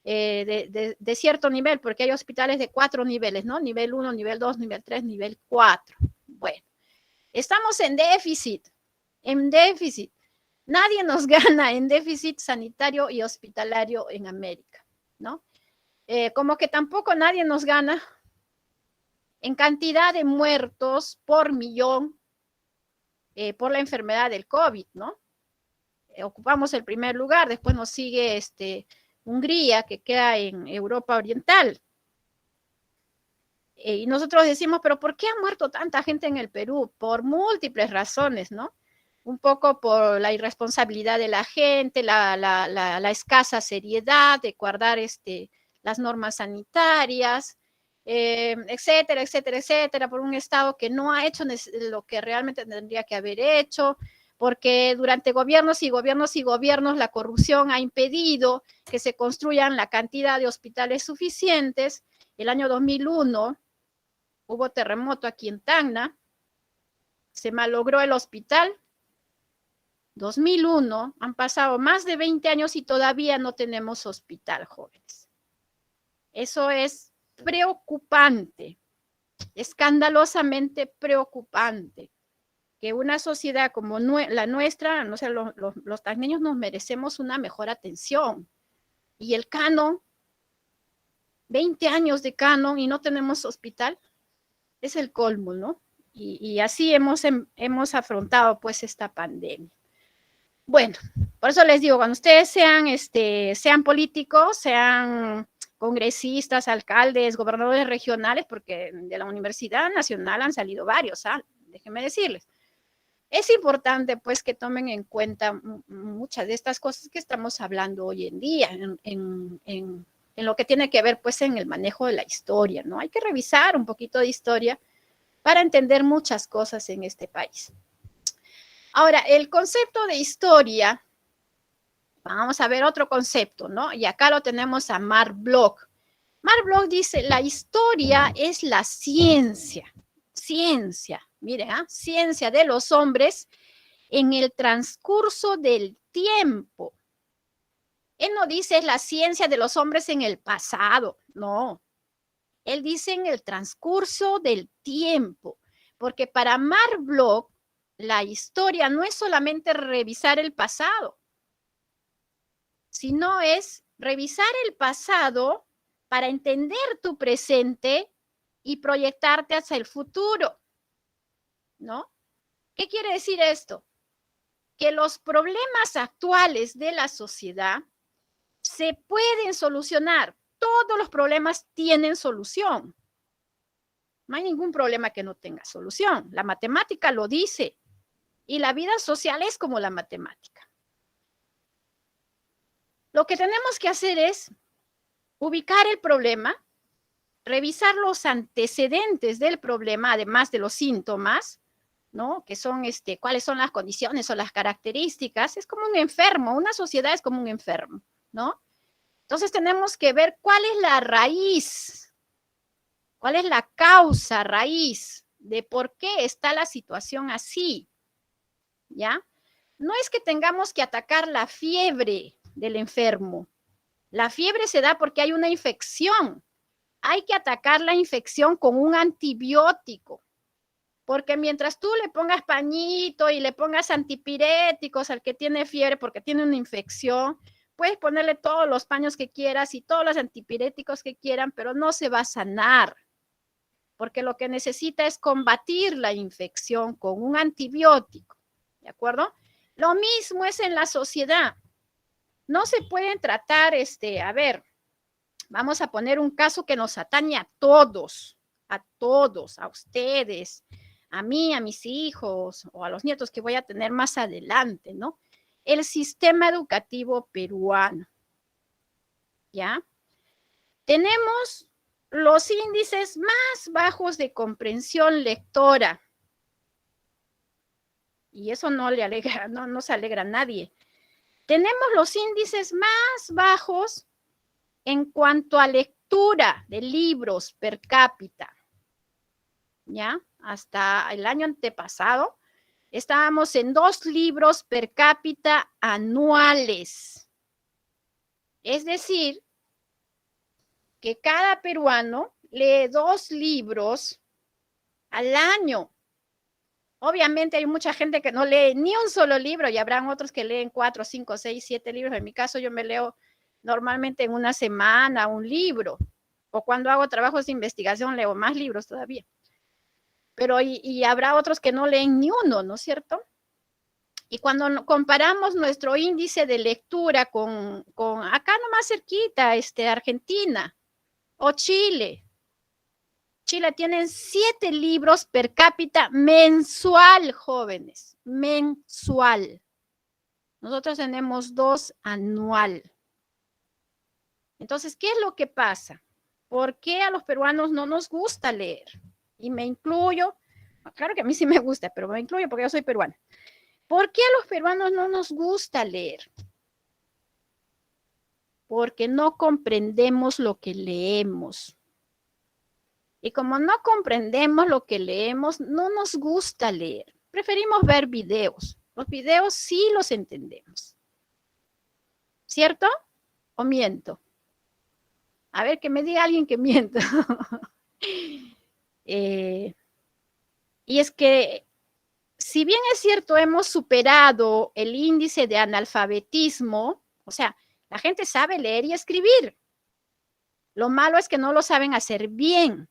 de cierto nivel, porque hay hospitales de 4 niveles, ¿no? Nivel 1, nivel 2, nivel 3, nivel 4. Bueno, estamos en déficit, en déficit. Nadie nos gana en déficit sanitario y hospitalario en América, ¿no? Como que tampoco nadie nos gana en cantidad de muertos por millón por la enfermedad del COVID, ¿no? Ocupamos el primer lugar, después nos sigue Hungría, que queda en Europa Oriental. Y nosotros decimos, pero ¿por qué ha muerto tanta gente en el Perú? Por múltiples razones, ¿no? Un poco por la irresponsabilidad de la gente, la escasa seriedad de guardar las normas sanitarias, etcétera, etcétera, etcétera, por un Estado que no ha hecho lo que realmente tendría que haber hecho, porque durante gobiernos y gobiernos y gobiernos la corrupción ha impedido que se construyan la cantidad de hospitales suficientes. El año 2001 hubo terremoto aquí en Tacna, se malogró el hospital. 2001, han pasado más de 20 años y todavía no tenemos hospital, jóvenes. Eso es preocupante, escandalosamente preocupante, que una sociedad como la nuestra, no sé, los tacneños nos merecemos una mejor atención. Y el canon 20 años de canon y no tenemos hospital. Es el colmo, ¿no? Y así hemos afrontado pues esta pandemia. Bueno, por eso les digo, cuando ustedes sean políticos, sean congresistas, alcaldes, gobernadores regionales, porque de la Universidad Nacional han salido varios, déjenme decirles. Es importante pues que tomen en cuenta muchas de estas cosas que estamos hablando hoy en día, en lo que tiene que ver pues en el manejo de la historia, ¿no? Hay que revisar un poquito de historia para entender muchas cosas en este país. Ahora, el concepto de historia, vamos a ver otro concepto, ¿no? Y acá lo tenemos a Mark Bloch. Mark Bloch dice, la historia es la ciencia, miren, ciencia de los hombres en el transcurso del tiempo. Él no dice es la ciencia de los hombres en el pasado, no. Él dice en el transcurso del tiempo, porque para Mark Bloch, la historia no es solamente revisar el pasado, sino es revisar el pasado para entender tu presente y proyectarte hacia el futuro, ¿no? ¿Qué quiere decir esto? Que los problemas actuales de la sociedad se pueden solucionar. Todos los problemas tienen solución. No hay ningún problema que no tenga solución. La matemática lo dice. Y la vida social es como la matemática. Lo que tenemos que hacer es ubicar el problema, revisar los antecedentes del problema, además de los síntomas, ¿no? Que son, cuáles son las condiciones o las características. Es como un enfermo, una sociedad es como un enfermo, ¿no? Entonces tenemos que ver cuál es la raíz, cuál es la causa raíz de por qué está la situación así, ¿ya? No es que tengamos que atacar la fiebre del enfermo. La fiebre se da porque hay una infección. Hay que atacar la infección con un antibiótico. Porque mientras tú le pongas pañito y le pongas antipiréticos al que tiene fiebre porque tiene una infección, puedes ponerle todos los paños que quieras y todos los antipiréticos que quieran, pero no se va a sanar. Porque lo que necesita es combatir la infección con un antibiótico. ¿De acuerdo? Lo mismo es en la sociedad. No se pueden tratar, vamos a poner un caso que nos atañe a todos, a ustedes, a mí, a mis hijos o a los nietos que voy a tener más adelante, ¿no? El sistema educativo peruano, ¿ya? Tenemos los índices más bajos de comprensión lectora. Y eso no le alegra, no se alegra a nadie. Tenemos los índices más bajos en cuanto a lectura de libros per cápita. ¿Ya? Hasta el año antepasado estábamos en 2 libros per cápita anuales. Es decir, que cada peruano lee 2 libros al año. Obviamente hay mucha gente que no lee ni un solo libro y habrán otros que leen 4, 5, 6, 7 libros. En mi caso yo me leo normalmente en una semana un libro, o cuando hago trabajos de investigación leo más libros todavía. Pero y habrá otros que no leen ni uno, ¿no es cierto? Y cuando comparamos nuestro índice de lectura con acá nomás cerquita, Argentina o Chile. Chile tienen 7 libros per cápita mensual, jóvenes, mensual. Nosotros tenemos 2 anual. Entonces, ¿qué es lo que pasa? ¿Por qué a los peruanos no nos gusta leer? Y me incluyo, claro que a mí sí me gusta, pero me incluyo porque yo soy peruana. ¿Por qué a los peruanos no nos gusta leer? Porque no comprendemos lo que leemos. Y como no comprendemos lo que leemos, no nos gusta leer. Preferimos ver videos. Los videos sí los entendemos. ¿Cierto? ¿O miento? A ver, que me diga alguien que mienta. Y es que, si bien es cierto, hemos superado el índice de analfabetismo, o sea, la gente sabe leer y escribir, Lo malo es que no lo saben hacer bien,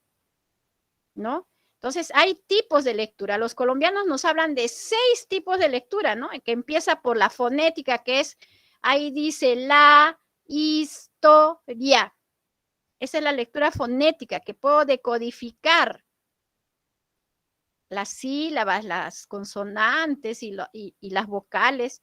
¿no? Entonces, hay tipos de lectura. Los colombianos nos hablan de 6 tipos de lectura, ¿no? Que empieza por la fonética, que es, ahí dice la historia. Esa es la lectura fonética, que puedo decodificar las sílabas, las consonantes y las vocales,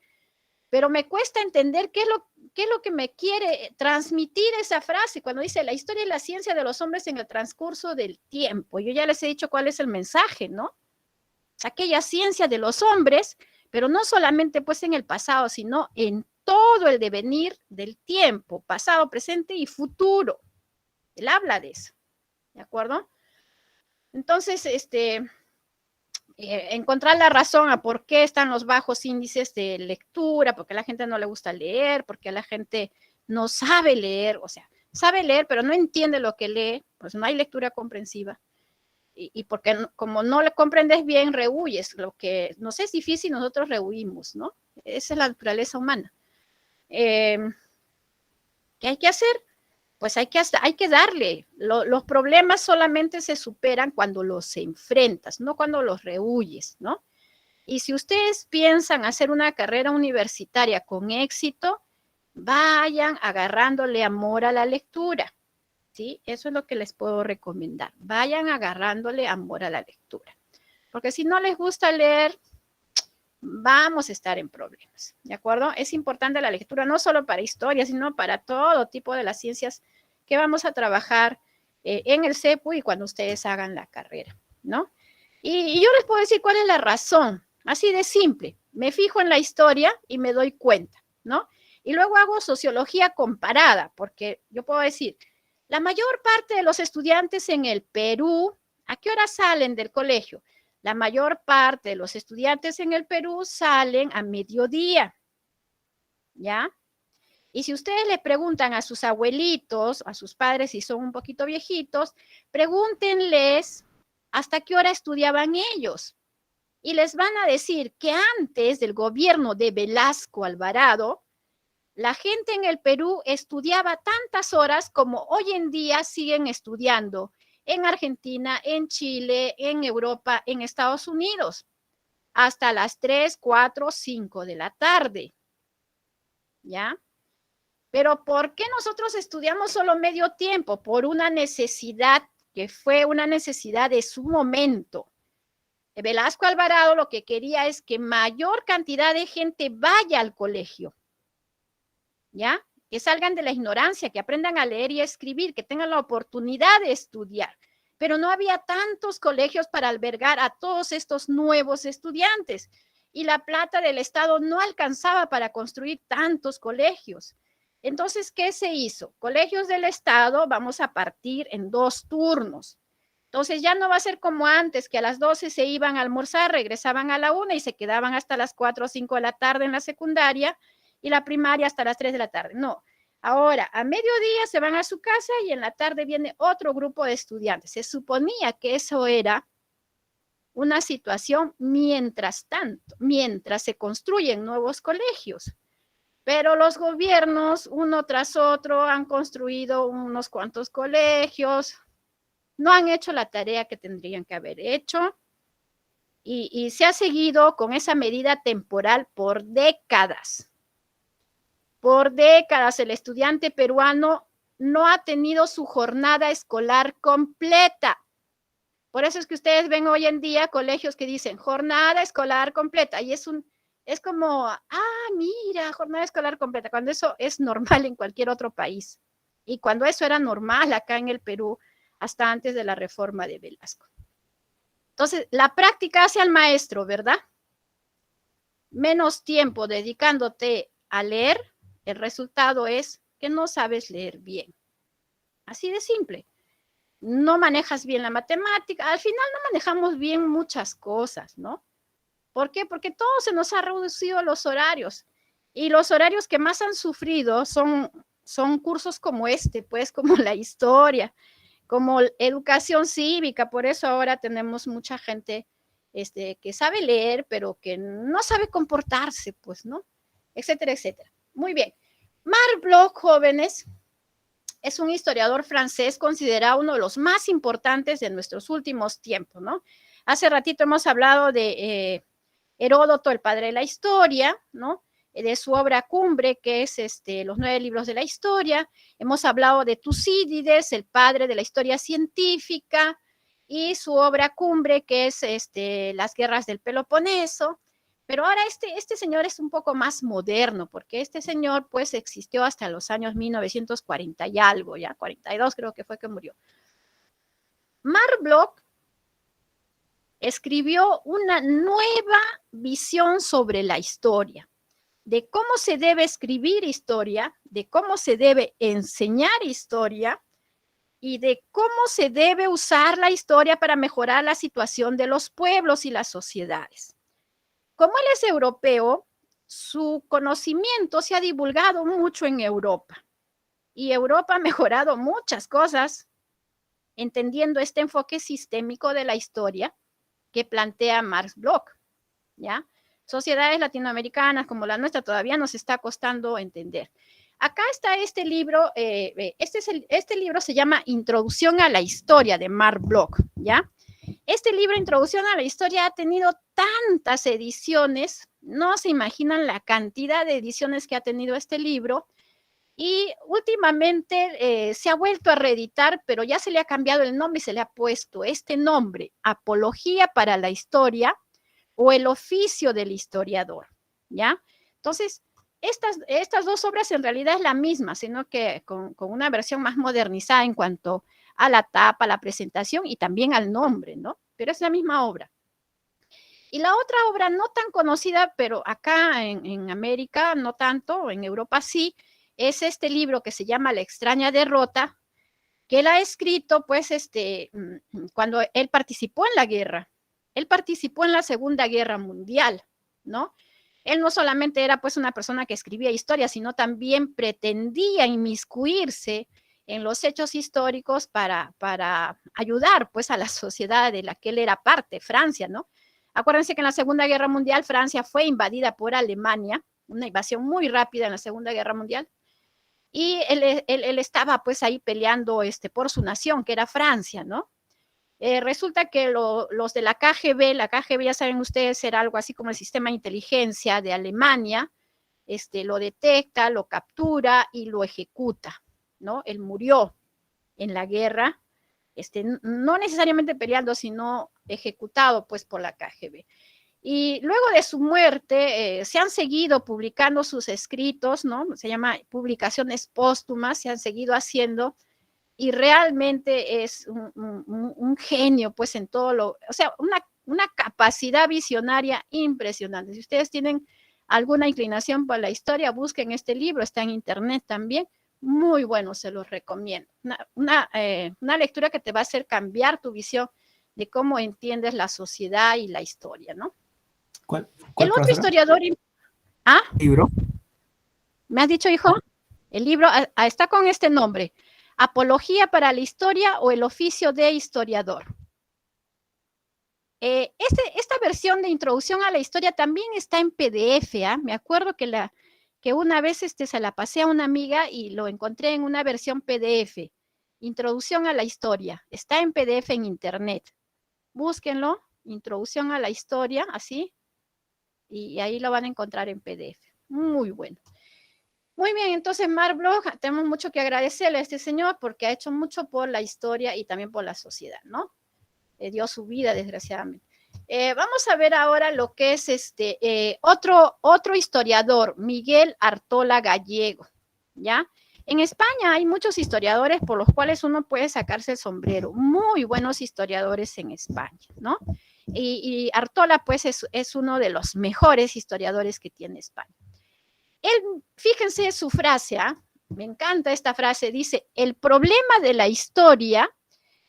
pero me cuesta entender qué es lo que me quiere transmitir esa frase cuando dice la historia y la ciencia de los hombres en el transcurso del tiempo. Yo ya les he dicho cuál es el mensaje, ¿no? Es aquella ciencia de los hombres, pero no solamente pues en el pasado, sino en todo el devenir del tiempo, pasado, presente y futuro. Él habla de eso, ¿de acuerdo? Entonces, encontrar la razón a por qué están los bajos índices de lectura, porque a la gente no le gusta leer, porque a la gente no sabe leer, o sea, sabe leer, pero no entiende lo que lee, pues no hay lectura comprensiva. Y porque como no le comprendes bien, rehuyes. Lo que nos es difícil, nosotros rehuimos, ¿no? Esa es la naturaleza humana. ¿Qué hay que hacer? Pues hay que darle. Los problemas solamente se superan cuando los enfrentas, no cuando los rehuyes, ¿no? Y si ustedes piensan hacer una carrera universitaria con éxito, vayan agarrándole amor a la lectura, ¿sí? Eso es lo que les puedo recomendar. Vayan agarrándole amor a la lectura. Porque si no les gusta leer, vamos a estar en problemas, ¿de acuerdo? Es importante la lectura no solo para historia, sino para todo tipo de las ciencias que vamos a trabajar en el CEPU y cuando ustedes hagan la carrera, ¿no? Y yo les puedo decir cuál es la razón, así de simple. Me fijo en la historia y me doy cuenta, ¿no? Y luego hago sociología comparada, porque yo puedo decir, la mayor parte de los estudiantes en el Perú, ¿a qué hora salen del colegio? La mayor parte de los estudiantes en el Perú salen a mediodía, ¿ya? Y si ustedes le preguntan a sus abuelitos, a sus padres, si son un poquito viejitos, pregúntenles hasta qué hora estudiaban ellos. Y les van a decir que antes del gobierno de Velasco Alvarado, la gente en el Perú estudiaba tantas horas como hoy en día siguen estudiando en Argentina, en Chile, en Europa, en Estados Unidos, hasta las 3, 4, 5 de la tarde, ¿ya? Pero ¿por qué nosotros estudiamos solo medio tiempo? Por una necesidad que fue una necesidad de su momento. Velasco Alvarado lo que quería es que mayor cantidad de gente vaya al colegio, ¿ya? Que salgan de la ignorancia, que aprendan a leer y a escribir, que tengan la oportunidad de estudiar. Pero no había tantos colegios para albergar a todos estos nuevos estudiantes y la plata del Estado no alcanzaba para construir tantos colegios. Entonces, ¿qué se hizo? Colegios del Estado vamos a partir en 2 turnos. Entonces ya no va a ser como antes, que a las 12 se iban a almorzar, regresaban a la 1 y se quedaban hasta las 4 o 5 de la tarde en la secundaria y la primaria hasta las 3 de la tarde. No, ahora a mediodía se van a su casa y en la tarde viene otro grupo de estudiantes. Se suponía que eso era una situación mientras tanto, mientras se construyen nuevos colegios. Pero los gobiernos, uno tras otro, han construido unos cuantos colegios, no han hecho la tarea que tendrían que haber hecho y se ha seguido con esa medida temporal por décadas. Por décadas el estudiante peruano no ha tenido su jornada escolar completa. Por eso es que ustedes ven hoy en día colegios que dicen jornada escolar completa y es como, mira, jornada escolar completa, cuando eso es normal en cualquier otro país. Y cuando eso era normal acá en el Perú, hasta antes de la reforma de Velasco. Entonces, la práctica hace al maestro, ¿verdad? Menos tiempo dedicándote a leer, el resultado es que no sabes leer bien. Así de simple. No manejas bien la matemática, al final no manejamos bien muchas cosas, ¿no? ¿Por qué? Porque todo se nos ha reducido los horarios. Y los horarios que más han sufrido son cursos como pues como la historia, como educación cívica. Por eso ahora tenemos mucha gente que sabe leer, pero que no sabe comportarse, pues, ¿no? Etcétera, etcétera. Muy bien. Marc Bloch, jóvenes, es un historiador francés considerado uno de los más importantes de nuestros últimos tiempos, ¿no? Hace ratito hemos hablado de Heródoto, el padre de la historia, ¿no? De su obra cumbre, que es los 9 libros de la historia. Hemos hablado de Tucídides, el padre de la historia científica, y su obra cumbre, que es las guerras del Peloponeso. Pero ahora este señor es un poco más moderno, porque este señor pues existió hasta los años 1940 y algo, ya 42 creo que fue que murió. Marc Bloch escribió una nueva visión sobre la historia, de cómo se debe escribir historia, de cómo se debe enseñar historia y de cómo se debe usar la historia para mejorar la situación de los pueblos y las sociedades. Como él es europeo, su conocimiento se ha divulgado mucho en Europa y Europa ha mejorado muchas cosas entendiendo este enfoque sistémico de la historia que plantea Marc Bloch, ¿ya? Sociedades latinoamericanas como la nuestra todavía nos está costando entender. Acá está este libro, este libro se llama Introducción a la Historia de Marc Bloch, ¿ya? Este libro, Introducción a la Historia, ha tenido tantas ediciones, no se imaginan la cantidad de ediciones que ha tenido este libro, y últimamente se ha vuelto a reeditar, pero ya se le ha cambiado el nombre y se le ha puesto este nombre, Apología para la Historia o el oficio del historiador, ¿ya? Entonces, estas dos obras en realidad es la misma, sino que con una versión más modernizada en cuanto a la tapa, la presentación y también al nombre, ¿no? Pero es la misma obra. Y la otra obra no tan conocida, pero acá en América no tanto, en Europa sí, es este libro que se llama La extraña derrota, que él ha escrito, pues, cuando él participó en la guerra. Él participó en la Segunda Guerra Mundial, ¿no? Él no solamente era, pues, una persona que escribía historia, sino también pretendía inmiscuirse en los hechos históricos para ayudar, pues, a la sociedad de la que él era parte, Francia, ¿no? Acuérdense que en la Segunda Guerra Mundial Francia fue invadida por Alemania, una invasión muy rápida en la Segunda Guerra Mundial, y él estaba pues ahí peleando por su nación, que era Francia, ¿no? Resulta que los de la KGB ya saben ustedes, era algo así como el sistema de inteligencia de Alemania, lo detecta, lo captura y lo ejecuta, ¿no? Él murió en la guerra, no necesariamente peleando, sino ejecutado pues por la KGB. Y luego de su muerte se han seguido publicando sus escritos, ¿no? Se llama publicaciones póstumas, se han seguido haciendo y realmente es un genio, pues en todo lo, o sea, una capacidad visionaria impresionante. Si ustedes tienen alguna inclinación por la historia, busquen este libro, está en internet también, muy bueno, se los recomiendo. Una lectura que te va a hacer cambiar tu visión de cómo entiendes la sociedad y la historia, ¿no? ¿Cuál el otro historiador... ¿Ah? ¿Libro? ¿Me has dicho, hijo? El libro está con este nombre, Apología para la Historia o el oficio de historiador. Esta versión de Introducción a la Historia también está en PDF, ¿ah? Me acuerdo que una vez se la pasé a una amiga y lo encontré en una versión PDF. Introducción a la Historia. Está en PDF en internet. Búsquenlo, Introducción a la Historia, así. Y ahí lo van a encontrar en PDF. Muy bueno. Muy bien, entonces Marc Bloch, tenemos mucho que agradecerle a este señor porque ha hecho mucho por la historia y también por la sociedad, ¿no? Dio su vida, desgraciadamente. Vamos a ver ahora lo que es otro historiador, Miguel Artola Gallego, ¿ya? En España hay muchos historiadores por los cuales uno puede sacarse el sombrero, muy buenos historiadores en España, ¿no? Y Artola, pues, es uno de los mejores historiadores que tiene España. Él, fíjense su frase, me encanta esta frase, dice, el problema de la historia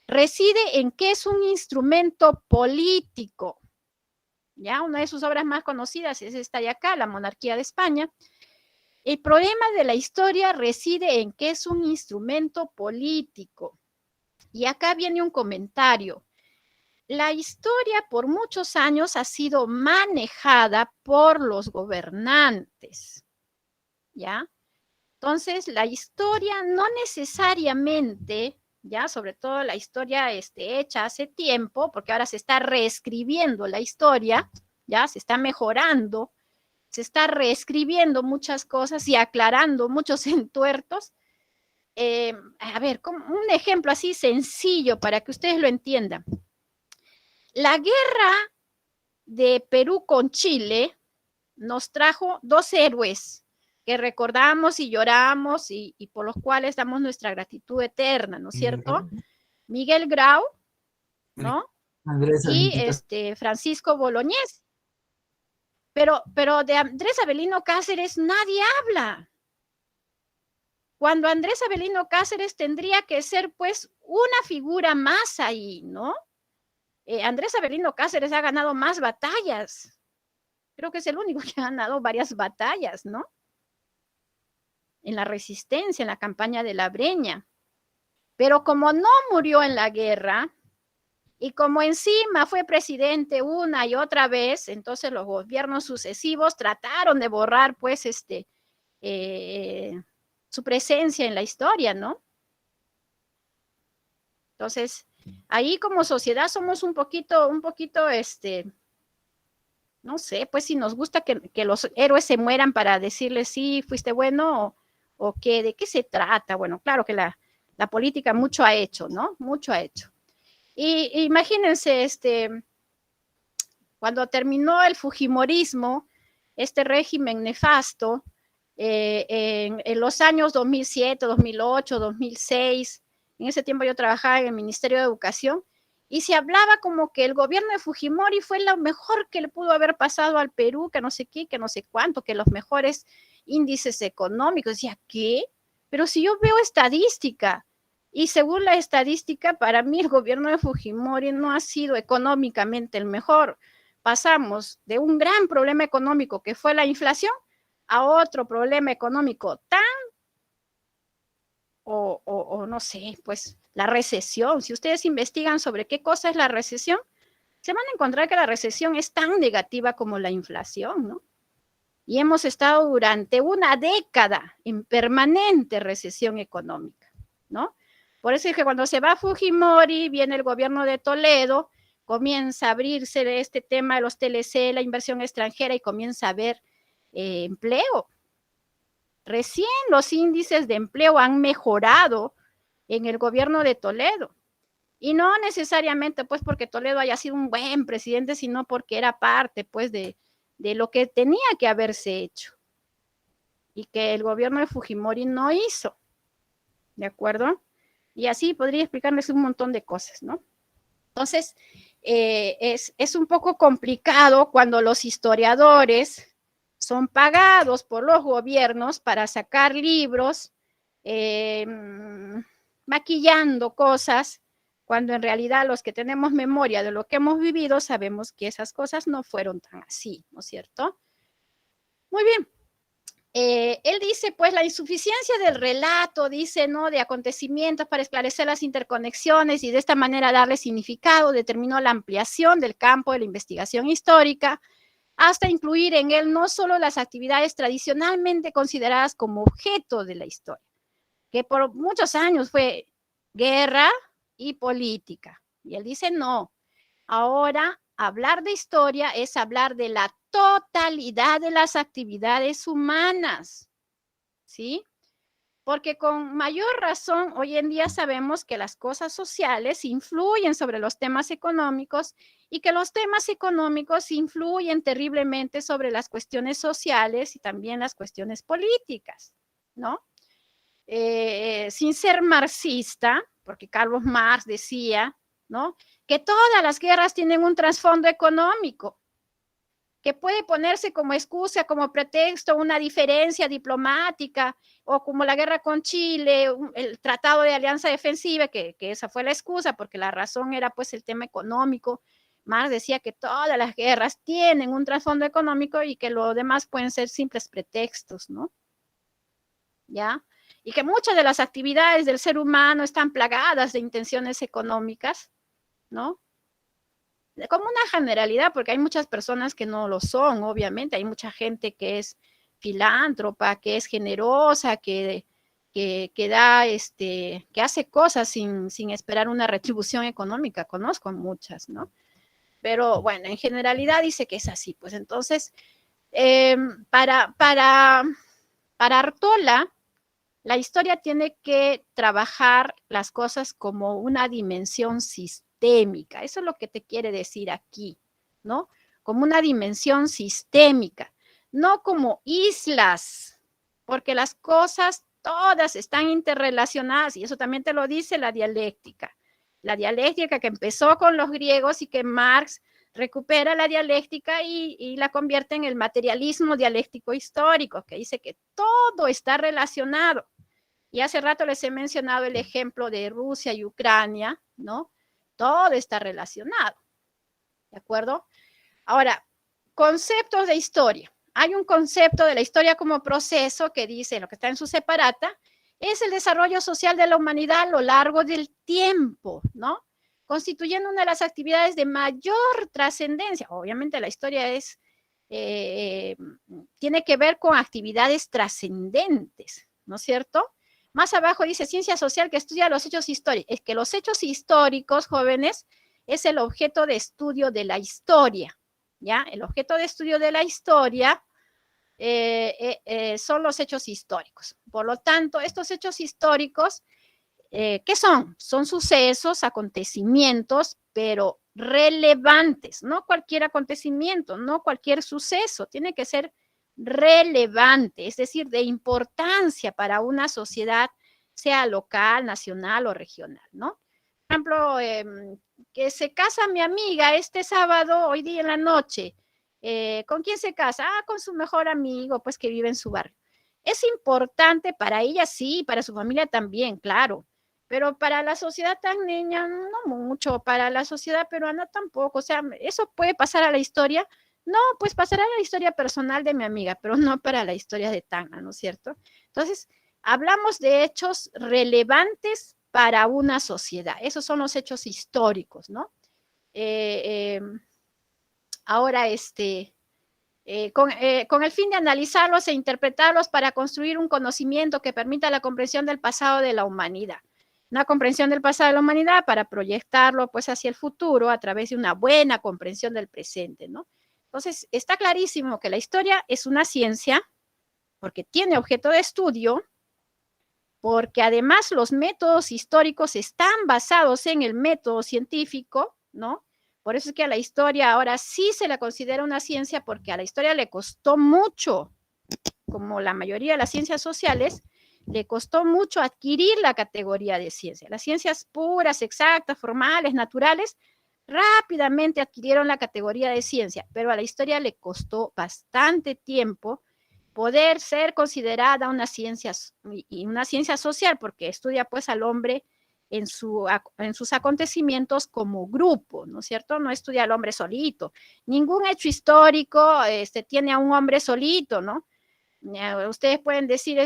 reside en que es un instrumento político. Ya, una de sus obras más conocidas es esta de acá, La monarquía de España. El problema de la historia reside en que es un instrumento político. Y acá viene un comentario. La historia por muchos años ha sido manejada por los gobernantes, ¿ya? Entonces, la historia no necesariamente, ya, sobre todo la historia hecha hace tiempo, porque ahora se está reescribiendo la historia, ya, se está mejorando, se está reescribiendo muchas cosas y aclarando muchos entuertos. A ver, un ejemplo así sencillo para que ustedes lo entiendan. La guerra de Perú con Chile nos trajo dos héroes que recordamos y lloramos y por los cuales damos nuestra gratitud eterna, ¿no es cierto? Miguel Grau, ¿no? Andrés Y Avelino. Francisco Boloñés. Pero de Andrés Avelino Cáceres nadie habla. Cuando Andrés Avelino Cáceres tendría que ser, pues, una figura más ahí, ¿no? Andrés Avelino Cáceres ha ganado más batallas. Creo que es el único que ha ganado varias batallas, ¿no? En la resistencia, en la campaña de la Breña. Pero como no murió en la guerra, y como encima fue presidente una y otra vez, entonces los gobiernos sucesivos trataron de borrar, pues, su presencia en la historia, ¿no? Entonces, ahí como sociedad somos un poquito, no sé, pues si nos gusta que los héroes se mueran para decirles sí, fuiste bueno, o qué, de qué se trata. Bueno, claro que la política mucho ha hecho, ¿no? Mucho ha hecho. Y imagínense, cuando terminó el fujimorismo, este régimen nefasto, en los años 2007, 2008, 2006, en ese tiempo yo trabajaba en el Ministerio de Educación, y se hablaba como que el gobierno de Fujimori fue lo mejor que le pudo haber pasado al Perú, que no sé qué, que no sé cuánto, que los mejores índices económicos. Decía, ¿qué? Pero si yo veo estadística, y según la estadística, para mí el gobierno de Fujimori no ha sido económicamente el mejor. Pasamos de un gran problema económico que fue la inflación a otro problema económico tan, o no sé, pues la recesión. Si ustedes investigan sobre qué cosa es la recesión, se van a encontrar que la recesión es tan negativa como la inflación, ¿no? Y hemos estado durante una década en permanente recesión económica, ¿no? Por eso es que cuando se va Fujimori, viene el gobierno de Toledo, comienza a abrirse este tema de los TLC, la inversión extranjera, y comienza a haber empleo. Recién los índices de empleo han mejorado en el gobierno de Toledo. Y no necesariamente pues porque Toledo haya sido un buen presidente, sino porque era parte pues de lo que tenía que haberse hecho y que el gobierno de Fujimori no hizo. ¿De acuerdo? Y así podría explicarles un montón de cosas, ¿no? Entonces, es un poco complicado cuando los historiadores son pagados por los gobiernos para sacar libros maquillando cosas, cuando en realidad los que tenemos memoria de lo que hemos vivido sabemos que esas cosas no fueron tan así, ¿no es cierto? Muy bien. Él dice, pues, la insuficiencia del relato, dice, ¿no?, de acontecimientos para esclarecer las interconexiones y de esta manera darle significado, determinó la ampliación del campo de la investigación histórica, hasta incluir en él no solo las actividades tradicionalmente consideradas como objeto de la historia, que por muchos años fue guerra y política. Y él dice, no, ahora hablar de historia es hablar de la totalidad de las actividades humanas, ¿sí? Porque con mayor razón hoy en día sabemos que las cosas sociales influyen sobre los temas económicos y que los temas económicos influyen terriblemente sobre las cuestiones sociales y también las cuestiones políticas, ¿no? Sin ser marxista, porque Carlos Marx decía, ¿no?, que todas las guerras tienen un trasfondo económico, que puede ponerse como excusa, como pretexto, una diferencia diplomática, o como la guerra con Chile, el Tratado de Alianza Defensiva, que esa fue la excusa, porque la razón era pues el tema económico. Marx decía que todas las guerras tienen un trasfondo económico y que lo demás pueden ser simples pretextos, ¿no? ¿Ya? Y que muchas de las actividades del ser humano están plagadas de intenciones económicas, ¿no? Como una generalidad, porque hay muchas personas que no lo son, obviamente, hay mucha gente que es filántropa, que es generosa, que da, que hace cosas sin esperar una retribución económica. Conozco muchas, ¿no? Pero bueno, en generalidad dice que es así. Pues entonces, para Artola, la historia tiene que trabajar las cosas como una dimensión sistémica. Eso es lo que te quiere decir aquí, ¿no? Como una dimensión sistémica, no como islas, porque las cosas todas están interrelacionadas y eso también te lo dice la dialéctica. La dialéctica que empezó con los griegos y que Marx recupera la dialéctica y la convierte en el materialismo dialéctico histórico, que dice que todo está relacionado. Y hace rato les he mencionado el ejemplo de Rusia y Ucrania, ¿no? Todo está relacionado, ¿de acuerdo? Ahora, conceptos de historia. Hay un concepto de la historia como proceso que dice, lo que está en su separata, es el desarrollo social de la humanidad a lo largo del tiempo, ¿no? Constituyendo una de las actividades de mayor trascendencia. Obviamente la historia es, tiene que ver con actividades trascendentes, ¿no es cierto? Más abajo dice ciencia social que estudia los hechos históricos. Es que los hechos históricos, jóvenes, es el objeto de estudio de la historia, ¿ya? El objeto de estudio de la historia son los hechos históricos. Por lo tanto, estos hechos históricos, ¿qué son? Son sucesos, acontecimientos, pero relevantes, no cualquier acontecimiento, no cualquier suceso, tiene que ser relevante, es decir, de importancia para una sociedad, sea local, nacional o regional, ¿no? Por ejemplo, que se casa mi amiga este sábado, hoy día en la noche. ¿Con quién se casa? Ah, con su mejor amigo, pues que vive en su barrio. Es importante para ella, sí, para su familia también, claro, pero para la sociedad tagneña no mucho, para la sociedad peruana tampoco, o sea, eso puede pasar a la historia. No, pues pasará a la historia personal de mi amiga, pero no para la historia de Tacna, ¿no es cierto? Entonces, hablamos de hechos relevantes para una sociedad. Esos son los hechos históricos, ¿no? Ahora, con el fin de analizarlos e interpretarlos para construir un conocimiento que permita la comprensión del pasado de la humanidad. Una comprensión del pasado de la humanidad para proyectarlo pues hacia el futuro a través de una buena comprensión del presente, ¿no? Entonces, está clarísimo que la historia es una ciencia porque tiene objeto de estudio, porque además los métodos históricos están basados en el método científico, ¿no? Por eso es que a la historia ahora sí se la considera una ciencia, porque a la historia le costó mucho, como la mayoría de las ciencias sociales, le costó mucho adquirir la categoría de ciencia. Las ciencias puras, exactas, formales, naturales, rápidamente adquirieron la categoría de ciencia, pero a la historia le costó bastante tiempo poder ser considerada una ciencia, y una ciencia social, porque estudia pues al hombre en sus acontecimientos como grupo, ¿no es cierto? No estudia al hombre solito. Ningún hecho histórico tiene a un hombre solito, ¿no? Ustedes pueden decir,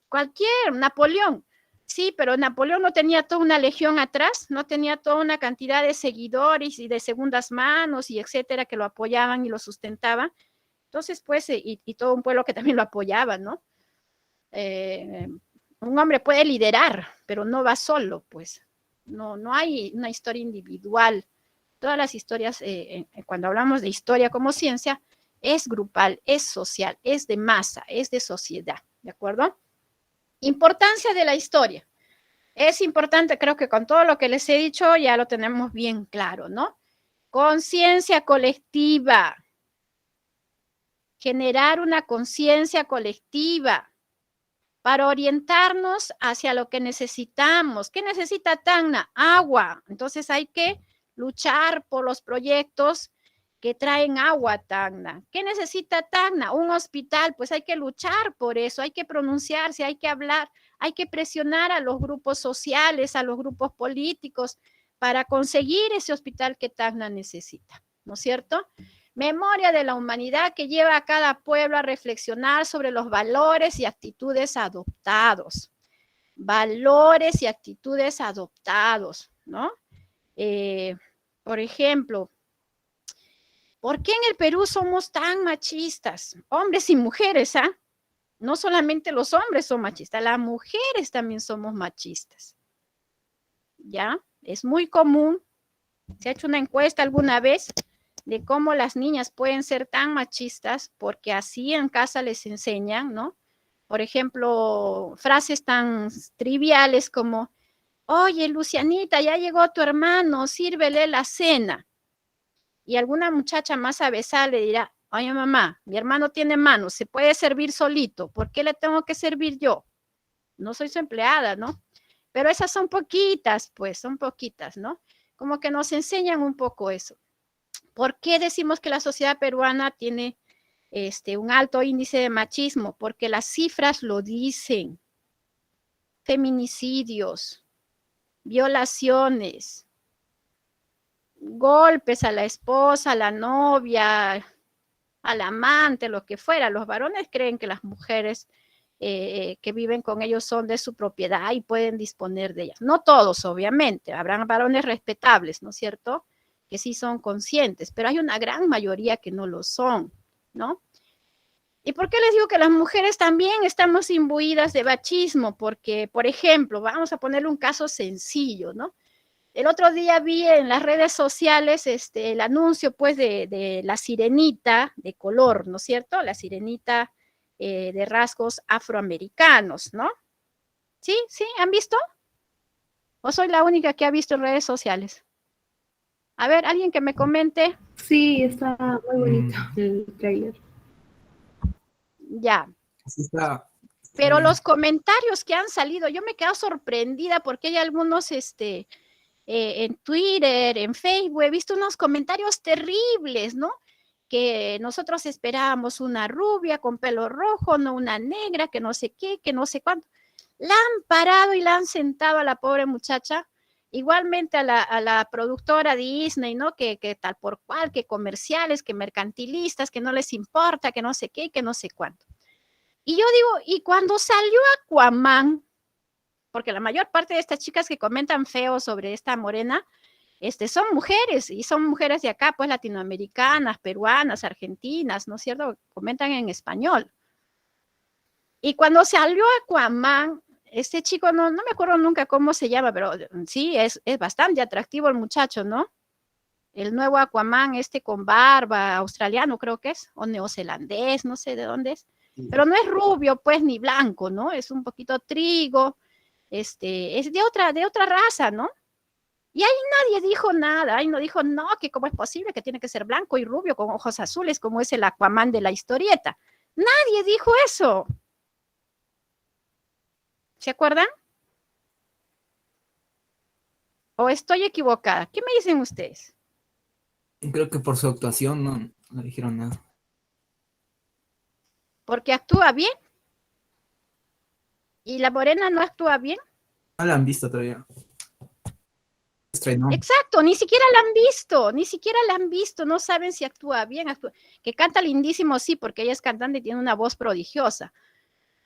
cualquier, Napoleón. Sí, pero Napoleón no tenía toda una legión atrás, no tenía toda una cantidad de seguidores y de segundas manos y etcétera que lo apoyaban y lo sustentaban. Entonces, pues, y todo un pueblo que también lo apoyaba, ¿no? Un hombre puede liderar, pero no va solo, pues. No hay una historia individual. Todas las historias, cuando hablamos de historia como ciencia, es grupal, es social, es de masa, es de sociedad, ¿de acuerdo? Importancia de la historia. Es importante, creo que con todo lo que les he dicho ya lo tenemos bien claro, ¿no? Conciencia colectiva. Generar una conciencia colectiva para orientarnos hacia lo que necesitamos. ¿Qué necesita Tacna? Agua. Entonces hay que luchar por los proyectos que traen agua a Tacna. ¿Qué necesita Tacna? Un hospital. Pues hay que luchar por eso, hay que pronunciarse, hay que hablar, hay que presionar a los grupos sociales, a los grupos políticos para conseguir ese hospital que Tacna necesita, ¿no es cierto? Memoria de la humanidad que lleva a cada pueblo a reflexionar sobre los valores y actitudes adoptados. Valores y actitudes adoptados, ¿no? Por ejemplo, ¿Por qué en el Perú somos tan machistas? Hombres y mujeres, ¿ah? No solamente los hombres son machistas, las mujeres también somos machistas. ¿Ya? Es muy común. Se ha hecho una encuesta alguna vez de cómo las niñas pueden ser tan machistas porque así en casa les enseñan, ¿no? Por ejemplo, frases tan triviales como, oye, Lucianita, ya llegó tu hermano, sírvele la cena. Y alguna muchacha más avesada le dirá, oye, mamá, mi hermano tiene manos, se puede servir solito, ¿por qué le tengo que servir yo? No soy su empleada, ¿no? Pero esas son poquitas, pues, son poquitas, ¿no? Como que nos enseñan un poco eso. ¿Por qué decimos que la sociedad peruana tiene un alto índice de machismo? Porque las cifras lo dicen. Feminicidios, violaciones, golpes a la esposa, a la novia, al amante, lo que fuera. Los varones creen que las mujeres que viven con ellos son de su propiedad y pueden disponer de ellas. No todos, obviamente, habrán varones respetables, ¿no es cierto?, que sí son conscientes, pero hay una gran mayoría que no lo son, ¿no? ¿Y por qué les digo que las mujeres también estamos imbuidas de machismo? Porque, por ejemplo, vamos a ponerle un caso sencillo, ¿no? El otro día vi en las redes sociales el anuncio, pues, de la sirenita de color, ¿no es cierto? La sirenita de rasgos afroamericanos, ¿no? ¿Sí? ¿Sí? ¿Han visto? ¿O soy la única que ha visto en redes sociales? A ver, alguien que me comente. Sí, está muy bonito el trailer. Ya. Así está. Pero bien. los comentarios que han salido, yo me quedo sorprendida porque hay algunos, en Twitter, en Facebook, he visto unos comentarios terribles, ¿no? Que nosotros esperábamos una rubia con pelo rojo, no una negra, que no sé qué, que no sé cuánto. La han parado y la han sentado a la pobre muchacha, igualmente a la productora Disney, ¿no? Que tal por cual, que comerciales, que mercantilistas, que no les importa, que no sé qué, que no sé cuánto. Y yo digo, y cuando salió Aquaman, porque la mayor parte de estas chicas que comentan feo sobre esta morena, son mujeres, y son mujeres de acá, pues latinoamericanas, peruanas, argentinas, ¿no es cierto? Comentan en español. Y cuando salió Aquaman, este chico, no me acuerdo nunca cómo se llama, pero sí, es bastante atractivo el muchacho, ¿no? El nuevo Aquaman, con barba, australiano creo que es, o neozelandés, no sé de dónde es. Pero no es rubio, pues, ni blanco, ¿no? Es un poquito trigo, es de otra raza, ¿no? Y ahí nadie dijo nada, ahí no dijo, no, que cómo es posible que tiene que ser blanco y rubio con ojos azules como es el Aquaman de la historieta. Nadie dijo eso. ¿Se acuerdan? ¿O estoy equivocada? ¿Qué me dicen ustedes? Creo que por su actuación no dijeron nada. Porque actúa bien. ¿Y la morena no actúa bien? No la han visto todavía. Estrenó. Exacto, ni siquiera la han visto, no saben si actúa bien, que canta lindísimo, sí, porque ella es cantante y tiene una voz prodigiosa,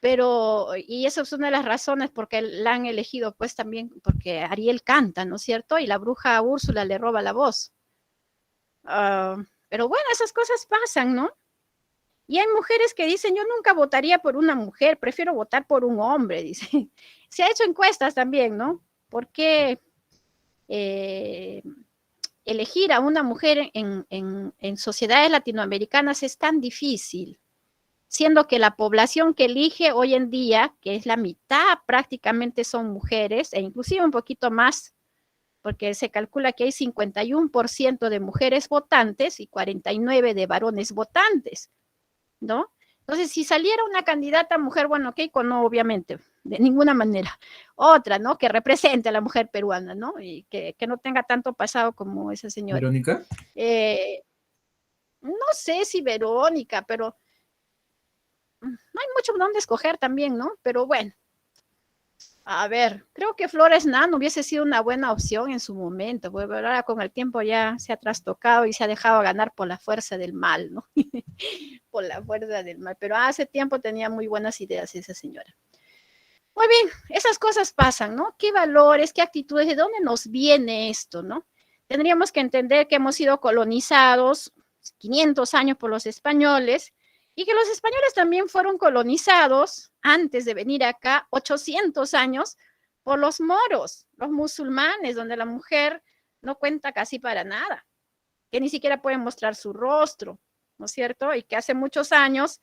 pero, y esa es una de las razones por qué la han elegido, pues también porque Ariel canta, ¿no es cierto? Y la bruja Úrsula le roba la voz. Pero bueno, esas cosas pasan, ¿no? Y hay mujeres que dicen, yo nunca votaría por una mujer, prefiero votar por un hombre, dice. Se ha hecho encuestas también, ¿no? ¿Por qué elegir a una mujer en sociedades latinoamericanas es tan difícil? Siendo que la población que elige hoy en día, que es la mitad prácticamente son mujeres, e inclusive un poquito más, porque se calcula que hay 51% de mujeres votantes y 49% de varones votantes, ¿no? Entonces, si saliera una candidata mujer, bueno, Keiko no, obviamente, de ninguna manera. Otra, ¿no? Que represente a la mujer peruana, ¿no? Y que no tenga tanto pasado como esa señora. ¿Verónica? No sé si Verónica, pero no hay mucho donde escoger también, ¿no? Pero bueno, a ver, creo que Flores Nan hubiese sido una buena opción en su momento, porque ahora con el tiempo ya se ha trastocado y se ha dejado ganar por la fuerza del mal, ¿no? Por la fuerza del mal, pero hace tiempo tenía muy buenas ideas esa señora. Muy bien, esas cosas pasan, ¿no? ¿Qué valores, qué actitudes, de dónde nos viene esto, no? Tendríamos que entender que hemos sido colonizados 500 años por los españoles, y que los españoles también fueron colonizados antes de venir acá 800 años por los moros, los musulmanes, donde la mujer no cuenta casi para nada, que ni siquiera puede mostrar su rostro, ¿no es cierto? Y que hace muchos años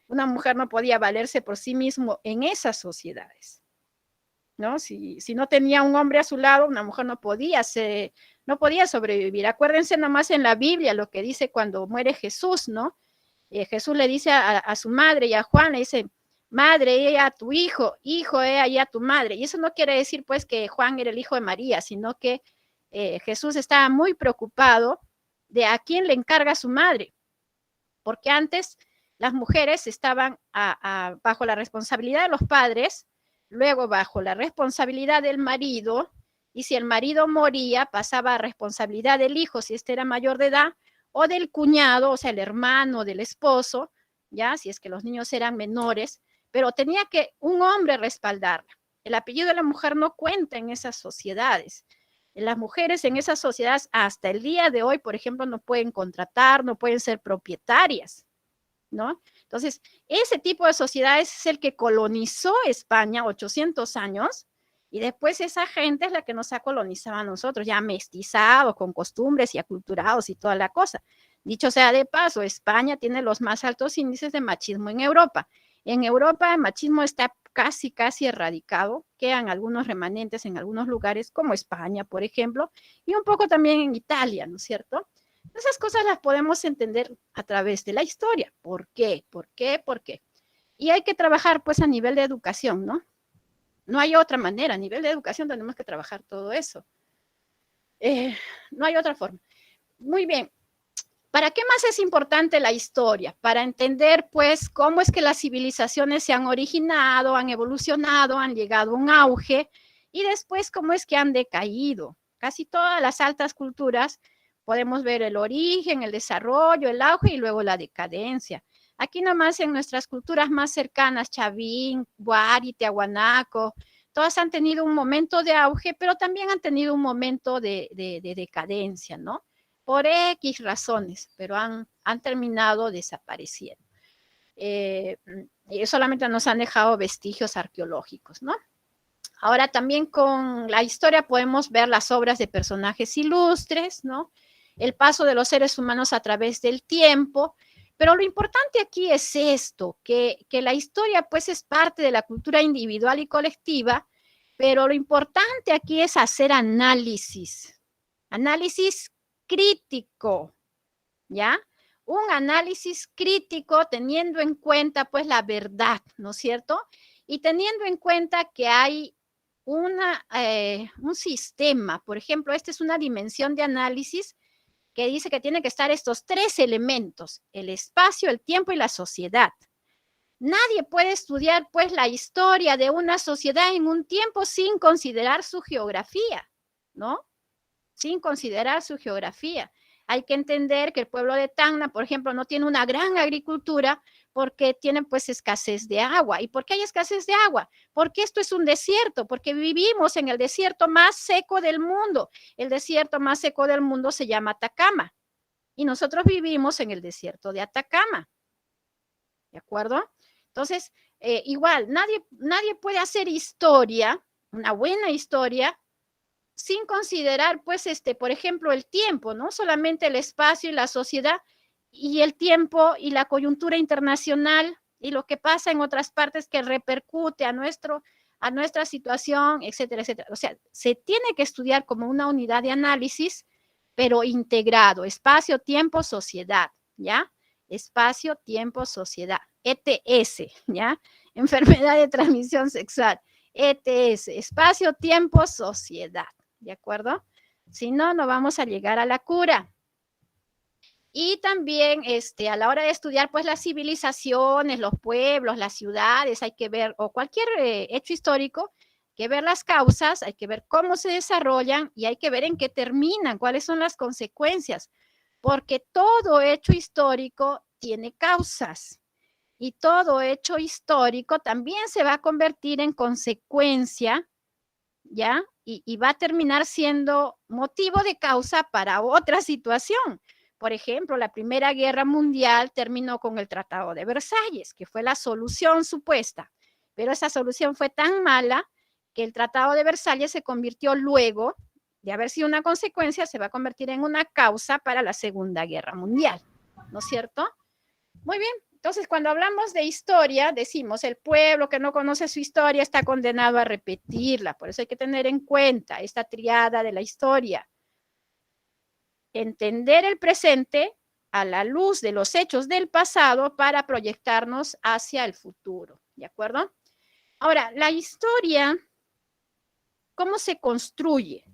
una mujer no podía valerse por sí mismo en esas sociedades, ¿no? Si no tenía un hombre a su lado, una mujer no podía sobrevivir. Acuérdense nomás en la Biblia lo que dice cuando muere Jesús, ¿no? Jesús le dice a su madre y a Juan, le dice, madre, ella a tu hijo, hijo, ella a tu madre. Y eso no quiere decir pues que Juan era el hijo de María, sino que Jesús estaba muy preocupado de a quién le encarga su madre, porque antes las mujeres estaban bajo la responsabilidad de los padres, luego bajo la responsabilidad del marido, y si el marido moría, pasaba a responsabilidad del hijo, si este era mayor de edad, o del cuñado, o sea, el hermano del esposo, ya, si es que los niños eran menores, pero tenía que un hombre respaldarla. El apellido de la mujer no cuenta en esas sociedades. Las mujeres en esas sociedades hasta el día de hoy, por ejemplo, no pueden contratar, no pueden ser propietarias, ¿no? Entonces, ese tipo de sociedades es el que colonizó España 800 años, y después esa gente es la que nos ha colonizado a nosotros, ya mestizados, con costumbres y aculturados y toda la cosa. Dicho sea de paso, España tiene los más altos índices de machismo en Europa. En Europa el machismo está casi erradicado, quedan algunos remanentes en algunos lugares, como España, por ejemplo, y un poco también en Italia, ¿no es cierto? Esas cosas las podemos entender a través de la historia. ¿Por qué? ¿Por qué? ¿Por qué? Y hay que trabajar pues a nivel de educación, ¿no? No hay otra manera, a nivel de educación tenemos que trabajar todo eso. No hay otra forma. Muy bien. ¿Para qué más es importante la historia? Para entender, pues, cómo es que las civilizaciones se han originado, han evolucionado, han llegado a un auge, y después cómo es que han decaído. Casi todas las altas culturas podemos ver el origen, el desarrollo, el auge y luego la decadencia. Aquí nomás en nuestras culturas más cercanas, Chavín, Huari, Tiahuanaco, todas han tenido un momento de auge, pero también han tenido un momento de decadencia, ¿no? Por X razones, pero han terminado desapareciendo. Y solamente nos han dejado vestigios arqueológicos, ¿no? Ahora también con la historia podemos ver las obras de personajes ilustres, ¿no? El paso de los seres humanos a través del tiempo, pero lo importante aquí es esto, que la historia pues es parte de la cultura individual y colectiva, pero lo importante aquí es hacer análisis crítico, ¿ya? Un análisis crítico teniendo en cuenta pues la verdad, ¿no es cierto? Y teniendo en cuenta que hay un sistema, por ejemplo, esta es una dimensión de análisis que dice que tienen que estar estos tres elementos, el espacio, el tiempo y la sociedad. Nadie puede estudiar pues la historia de una sociedad en un tiempo sin considerar su geografía, ¿no? Sin considerar su geografía. Hay que entender que el pueblo de Tacna, por ejemplo, no tiene una gran agricultura porque tienen pues escasez de agua. ¿Y por qué hay escasez de agua? Porque esto es un desierto, porque vivimos en el desierto más seco del mundo. El desierto más seco del mundo se llama Atacama. Y nosotros vivimos en el desierto de Atacama. ¿De acuerdo? Entonces, igual, nadie puede hacer historia, una buena historia, sin considerar, pues, por ejemplo, el tiempo, ¿no? Solamente el espacio y la sociedad, y el tiempo y la coyuntura internacional y lo que pasa en otras partes que repercute a nuestra situación, etcétera, etcétera. O sea, se tiene que estudiar como una unidad de análisis, pero integrado, espacio, tiempo, sociedad, ¿ya? Espacio, tiempo, sociedad, ETS, ¿ya? Enfermedad de transmisión sexual, ETS, espacio, tiempo, sociedad. ¿De acuerdo? Si no, no vamos a llegar a la cura. Y también a la hora de estudiar pues las civilizaciones, los pueblos, las ciudades, hay que ver, o cualquier hecho histórico, hay que ver las causas, hay que ver cómo se desarrollan y hay que ver en qué terminan, cuáles son las consecuencias, porque todo hecho histórico tiene causas y todo hecho histórico también se va a convertir en consecuencia, ¿ya? Y va a terminar siendo motivo de causa para otra situación. Por ejemplo, la Primera Guerra Mundial terminó con el Tratado de Versalles, que fue la solución supuesta, pero esa solución fue tan mala que el Tratado de Versalles se convirtió luego, de haber sido una consecuencia, se va a convertir en una causa para la Segunda Guerra Mundial, ¿no es cierto? Muy bien, entonces cuando hablamos de historia, decimos el pueblo que no conoce su historia está condenado a repetirla, por eso hay que tener en cuenta esta triada de la historia. Entender el presente a la luz de los hechos del pasado para proyectarnos hacia el futuro, ¿de acuerdo? Ahora, la historia, ¿cómo se construye?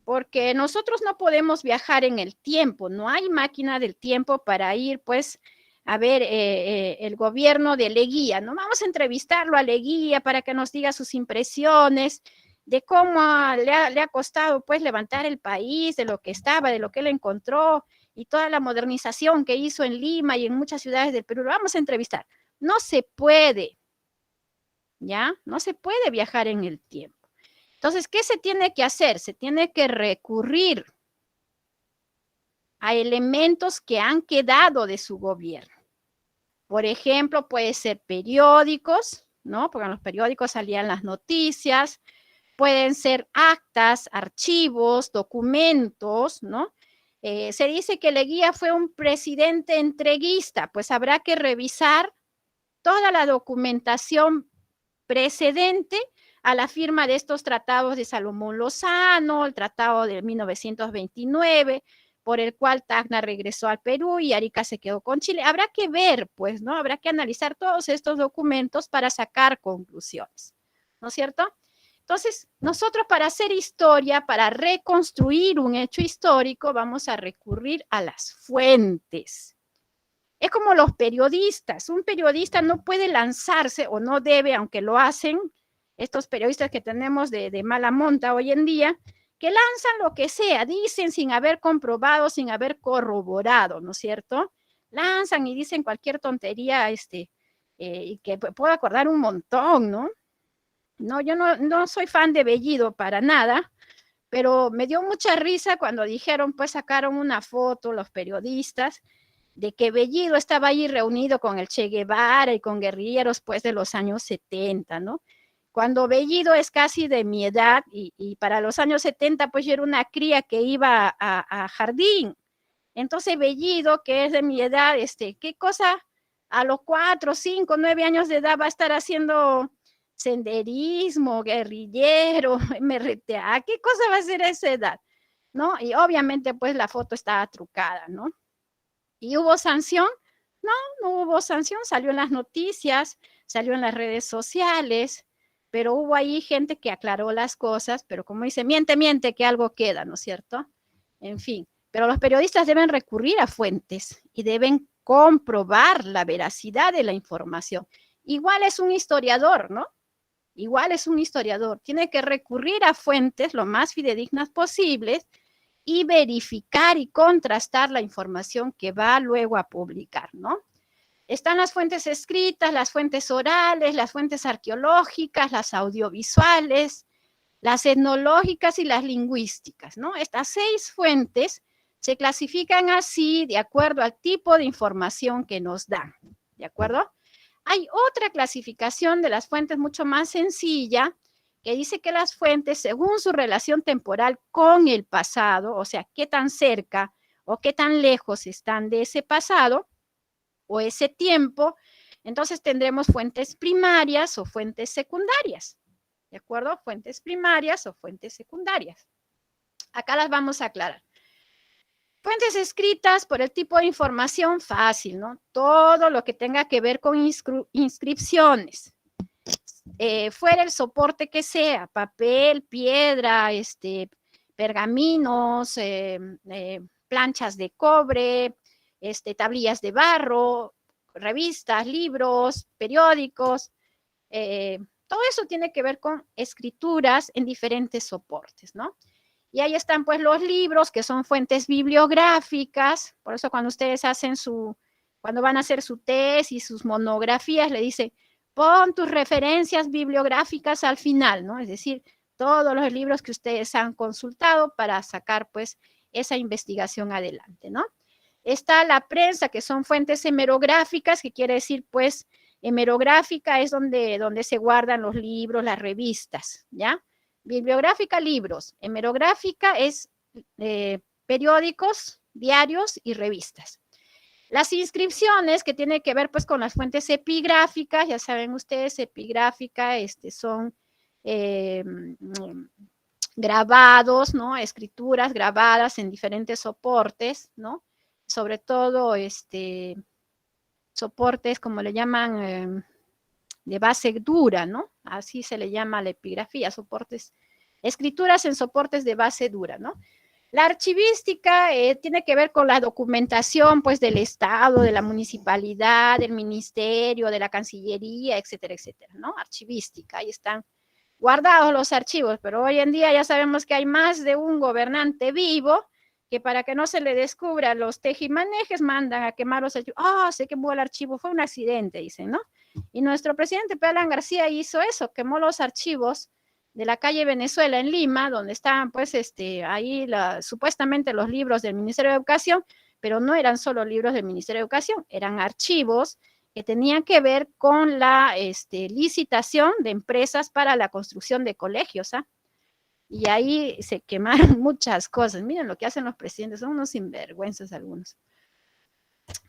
Porque nosotros no podemos viajar en el tiempo, no hay máquina del tiempo para ir, pues, a ver el gobierno de Leguía, ¿no? Vamos a entrevistarlo a Leguía para que nos diga sus impresiones de cómo le ha costado, pues, levantar el país, de lo que estaba, de lo que él encontró, y toda la modernización que hizo en Lima y en muchas ciudades del Perú. Lo vamos a entrevistar. No se puede, ¿ya? No se puede viajar en el tiempo. Entonces, ¿qué se tiene que hacer? Se tiene que recurrir a elementos que han quedado de su gobierno. Por ejemplo, puede ser periódicos, ¿no? Porque en los periódicos salían las noticias, pueden ser actas, archivos, documentos, ¿no? Se dice que Leguía fue un presidente entreguista, pues habrá que revisar toda la documentación precedente a la firma de estos tratados de Salomón Lozano, el tratado de 1929, por el cual Tacna regresó al Perú y Arica se quedó con Chile. Habrá que ver, pues, ¿no? Habrá que analizar todos estos documentos para sacar conclusiones, ¿no es cierto? Entonces, nosotros para hacer historia, para reconstruir un hecho histórico, vamos a recurrir a las fuentes. Es como los periodistas. Un periodista no puede lanzarse, o no debe, aunque lo hacen, estos periodistas que tenemos de mala monta hoy en día, que lanzan lo que sea, dicen sin haber comprobado, sin haber corroborado, ¿no es cierto? Lanzan y dicen cualquier tontería, y que puedo acordar un montón, ¿no? No, yo no soy fan de Bellido para nada, pero me dio mucha risa cuando dijeron, pues sacaron una foto los periodistas de que Bellido estaba ahí reunido con el Che Guevara y con guerrilleros, pues, de los años 70, ¿no? Cuando Bellido es casi de mi edad y para los años 70, pues yo era una cría que iba a jardín. Entonces Bellido, que es de mi edad, ¿qué cosa a los 4, 5, 9 años de edad va a estar haciendo senderismo, guerrillero, MRTA? ¿Qué cosa va a hacer a esa edad? ¿No? Y obviamente, pues la foto estaba trucada, ¿no? ¿Y hubo sanción? No, no hubo sanción, salió en las noticias, salió en las redes sociales, pero hubo ahí gente que aclaró las cosas, pero como dice, miente, miente, que algo queda, ¿no es cierto? En fin, pero los periodistas deben recurrir a fuentes y deben comprobar la veracidad de la información. Igual es un historiador, ¿no? Igual es un historiador, tiene que recurrir a fuentes lo más fidedignas posibles y verificar y contrastar la información que va luego a publicar, ¿no? Están las fuentes escritas, las fuentes orales, las fuentes arqueológicas, las audiovisuales, las etnológicas y las lingüísticas, ¿no? Estas 6 fuentes se clasifican así de acuerdo al tipo de información que nos dan, ¿de acuerdo? Hay otra clasificación de las fuentes mucho más sencilla, que dice que las fuentes, según su relación temporal con el pasado, o sea, qué tan cerca o qué tan lejos están de ese pasado o ese tiempo, entonces tendremos fuentes primarias o fuentes secundarias, ¿de acuerdo? Fuentes primarias o fuentes secundarias. Acá las vamos a aclarar. Fuentes escritas por el tipo de información fácil, ¿no? Todo lo que tenga que ver con inscripciones. Fuera el soporte que sea, papel, piedra, pergaminos, planchas de cobre, tablillas de barro, revistas, libros, periódicos, todo eso tiene que ver con escrituras en diferentes soportes, ¿no? Y ahí están pues los libros que son fuentes bibliográficas, por eso cuando ustedes hacen cuando van a hacer su tesis, sus monografías, le dicen, pon tus referencias bibliográficas al final, ¿no? Es decir, todos los libros que ustedes han consultado para sacar pues esa investigación adelante, ¿no? Está la prensa, que son fuentes hemerográficas, que quiere decir, pues, hemerográfica es donde se guardan los libros, las revistas, ¿ya? Bibliográfica, libros. Hemerográfica es periódicos, diarios y revistas. Las inscripciones, que tienen que ver pues con las fuentes epigráficas, ya saben ustedes, epigráfica, son grabados, ¿no? Escrituras grabadas en diferentes soportes, ¿no? Sobre todo, soportes, como le llaman, de base dura, ¿no? Así se le llama la epigrafía, soportes, escrituras en soportes de base dura, ¿no? La archivística tiene que ver con la documentación, pues, del Estado, de la municipalidad, del ministerio, de la Cancillería, etcétera, etcétera, ¿no? Archivística, ahí están guardados los archivos, pero hoy en día ya sabemos que hay más de un gobernante vivo que para que no se le descubra los tejimanejes mandan a quemar los archivos. Ah, se quemó el archivo, fue un accidente, dicen, ¿no? Y nuestro presidente Pedro Alan García hizo eso, quemó los archivos de la calle Venezuela en Lima, donde estaban pues ahí supuestamente los libros del Ministerio de Educación, pero no eran solo libros del Ministerio de Educación, eran archivos que tenían que ver con la licitación de empresas para la construcción de colegios, ¿ah? Y ahí se quemaron muchas cosas. Miren lo que hacen los presidentes, son unos sinvergüenzas algunos.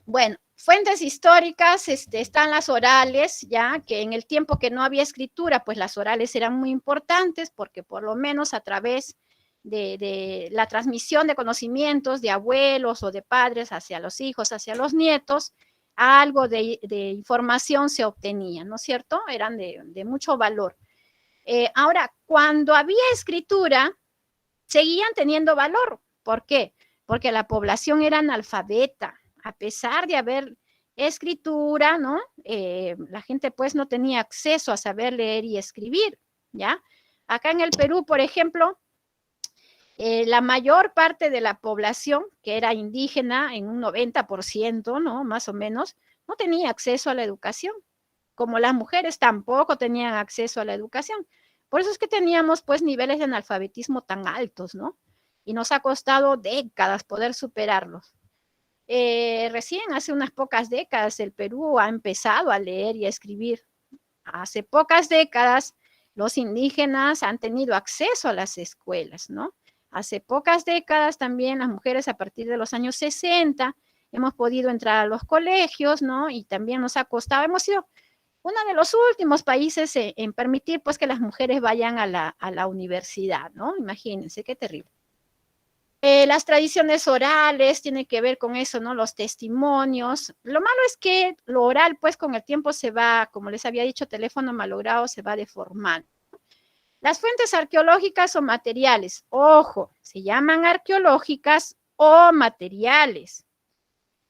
Bueno, fuentes históricas, están las orales, ya que en el tiempo que no había escritura, pues las orales eran muy importantes, porque por lo menos a través de la transmisión de conocimientos de abuelos o de padres hacia los hijos, hacia los nietos, algo de información se obtenía, ¿no es cierto? Eran de mucho valor. Ahora, cuando había escritura, seguían teniendo valor. ¿Por qué? Porque la población era analfabeta. A pesar de haber escritura, ¿no? La gente pues no tenía acceso a saber leer y escribir, ¿ya? Acá en el Perú, por ejemplo, la mayor parte de la población, que era indígena en un 90%, ¿no? Más o menos, no tenía acceso a la educación. Como las mujeres tampoco tenían acceso a la educación. Por eso es que teníamos pues niveles de analfabetismo tan altos, ¿no? Y nos ha costado décadas poder superarlos. Recién hace unas pocas décadas el Perú ha empezado a leer y a escribir. Hace pocas décadas los indígenas han tenido acceso a las escuelas, ¿no? Hace pocas décadas también las mujeres a partir de los años 60 hemos podido entrar a los colegios, ¿no? Y también nos ha costado, hemos sido uno de los últimos países en permitir pues que las mujeres vayan a la universidad, ¿no? Imagínense, qué terrible. Las tradiciones orales tienen que ver con eso, ¿no? Los testimonios. Lo malo es que lo oral, pues, con el tiempo se va, como les había dicho, teléfono malogrado, se va deformando. Las fuentes arqueológicas o materiales, ojo, se llaman arqueológicas o materiales.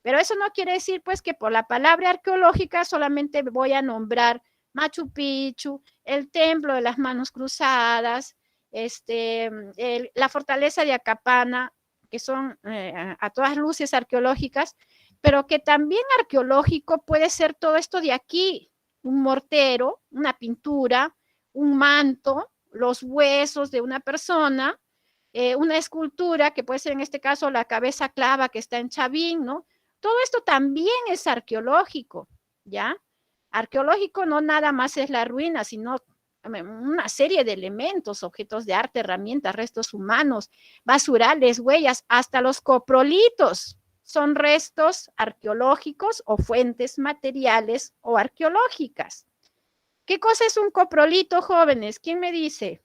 Pero eso no quiere decir, pues, que por la palabra arqueológica solamente voy a nombrar Machu Picchu, el templo de las manos cruzadas, la fortaleza de Acapana, que son a todas luces arqueológicas, pero que también arqueológico puede ser todo esto de aquí, un mortero, una pintura, un manto, los huesos de una persona, una escultura, que puede ser en este caso la cabeza clava que está en Chavín, ¿no? Todo esto también es arqueológico, ¿ya? Arqueológico no nada más es la ruina, sino una serie de elementos, objetos de arte, herramientas, restos humanos, basurales, huellas, hasta los coprolitos son restos arqueológicos o fuentes materiales o arqueológicas. ¿Qué cosa es un coprolito, jóvenes? ¿Quién me dice?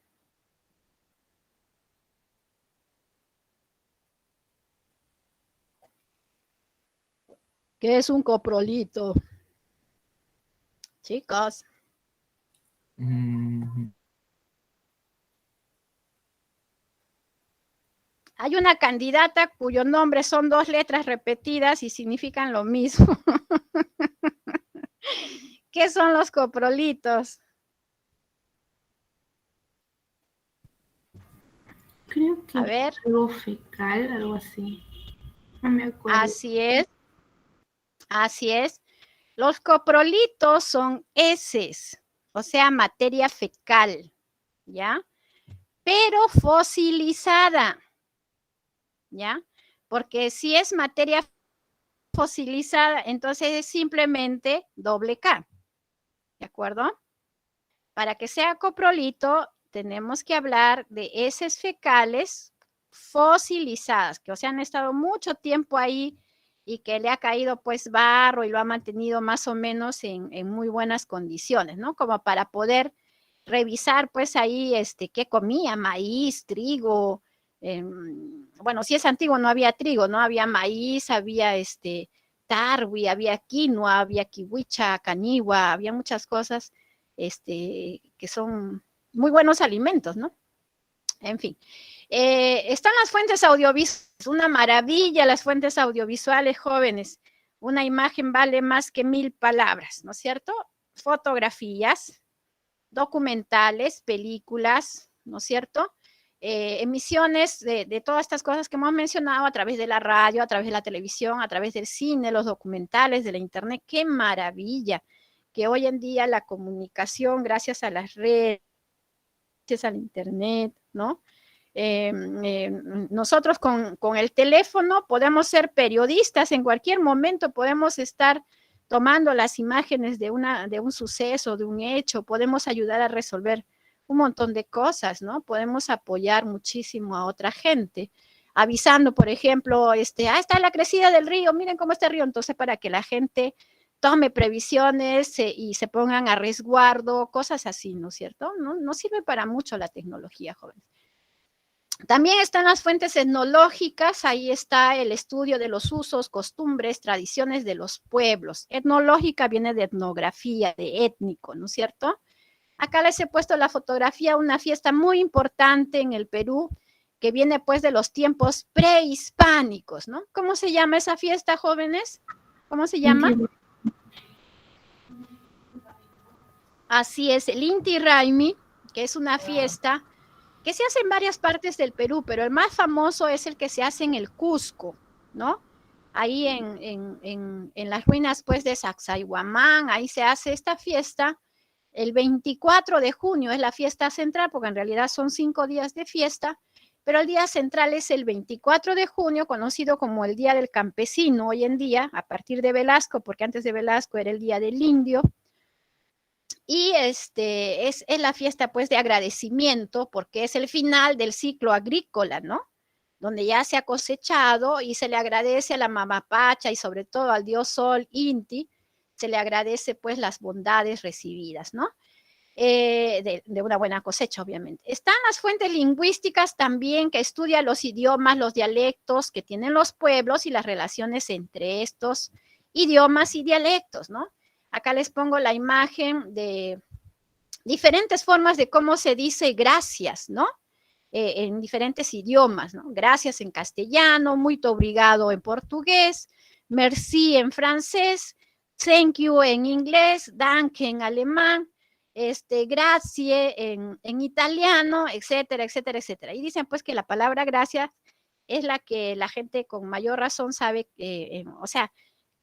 ¿Qué es un coprolito? Chicos. Hay una candidata cuyo nombre son 2 letras repetidas y significan lo mismo. ¿Qué son los coprolitos? Creo que A ver. algo fecal, algo así. No me acuerdo. Así es. Así es. Los coprolitos son heces, o sea, materia fecal, ¿ya? Pero fosilizada. ¿ya? Porque si es materia fosilizada, entonces es simplemente doble K, ¿de acuerdo? Para que sea coprolito, tenemos que hablar de heces fecales fosilizadas, que o sea, han estado mucho tiempo ahí y que le ha caído pues barro y lo ha mantenido más o menos en muy buenas condiciones, ¿no? Como para poder revisar pues ahí qué comía, maíz, trigo, bueno, si es antiguo no había trigo, ¿no? Había maíz, había tarwi, había quinoa, había kiwicha, caniwa, había muchas cosas que son muy buenos alimentos, ¿no? En fin. Están las fuentes audiovisuales, una maravilla las fuentes audiovisuales, jóvenes. Una imagen vale más que 1000 palabras, ¿no es cierto? Fotografías, documentales, películas, ¿no es cierto? Emisiones de todas estas cosas que hemos mencionado a través de la radio, a través de la televisión, a través del cine, los documentales, de la internet. ¡Qué maravilla! Que hoy en día la comunicación, gracias a las redes, al internet, ¿no? Nosotros con el teléfono podemos ser periodistas, en cualquier momento podemos estar tomando las imágenes de un suceso, de un hecho, podemos ayudar a resolver un montón de cosas, ¿no? Podemos apoyar muchísimo a otra gente, avisando, por ejemplo, está la crecida del río, miren cómo está el río, entonces para que la gente tome previsiones y se pongan a resguardo, cosas así, ¿no es cierto? No sirve para mucho la tecnología, jóvenes. También están las fuentes etnológicas, ahí está el estudio de los usos, costumbres, tradiciones de los pueblos. Etnológica viene de etnografía, de étnico, ¿no es cierto? Acá les he puesto la fotografía, una fiesta muy importante en el Perú, que viene pues de los tiempos prehispánicos, ¿no? ¿Cómo se llama esa fiesta, jóvenes? ¿Cómo se llama? Así es, el Inti Raymi, que es una fiesta que se hace en varias partes del Perú, pero el más famoso es el que se hace en el Cusco, ¿no? Ahí en las ruinas pues de Sacsayhuamán, ahí se hace esta fiesta. El 24 de junio es la fiesta central, porque en realidad son 5 días de fiesta, pero el día central es el 24 de junio, conocido como el Día del Campesino hoy en día, a partir de Velasco, porque antes de Velasco era el Día del Indio. Y es la fiesta pues de agradecimiento, porque es el final del ciclo agrícola, ¿no? Donde ya se ha cosechado y se le agradece a la Mamapacha y sobre todo al dios Sol Inti, se le agradece pues las bondades recibidas, ¿no? De una buena cosecha, obviamente. Están las fuentes lingüísticas también, que estudian los idiomas, los dialectos que tienen los pueblos y las relaciones entre estos idiomas y dialectos, ¿no? Acá les pongo la imagen de diferentes formas de cómo se dice gracias, ¿no? En diferentes idiomas, ¿no? Gracias en castellano, muito obrigado en portugués, merci en francés, thank you en inglés, danke en alemán, grazie en italiano, etcétera, etcétera, etcétera. Y dicen pues que la palabra gracias es la que la gente con mayor razón sabe, o sea,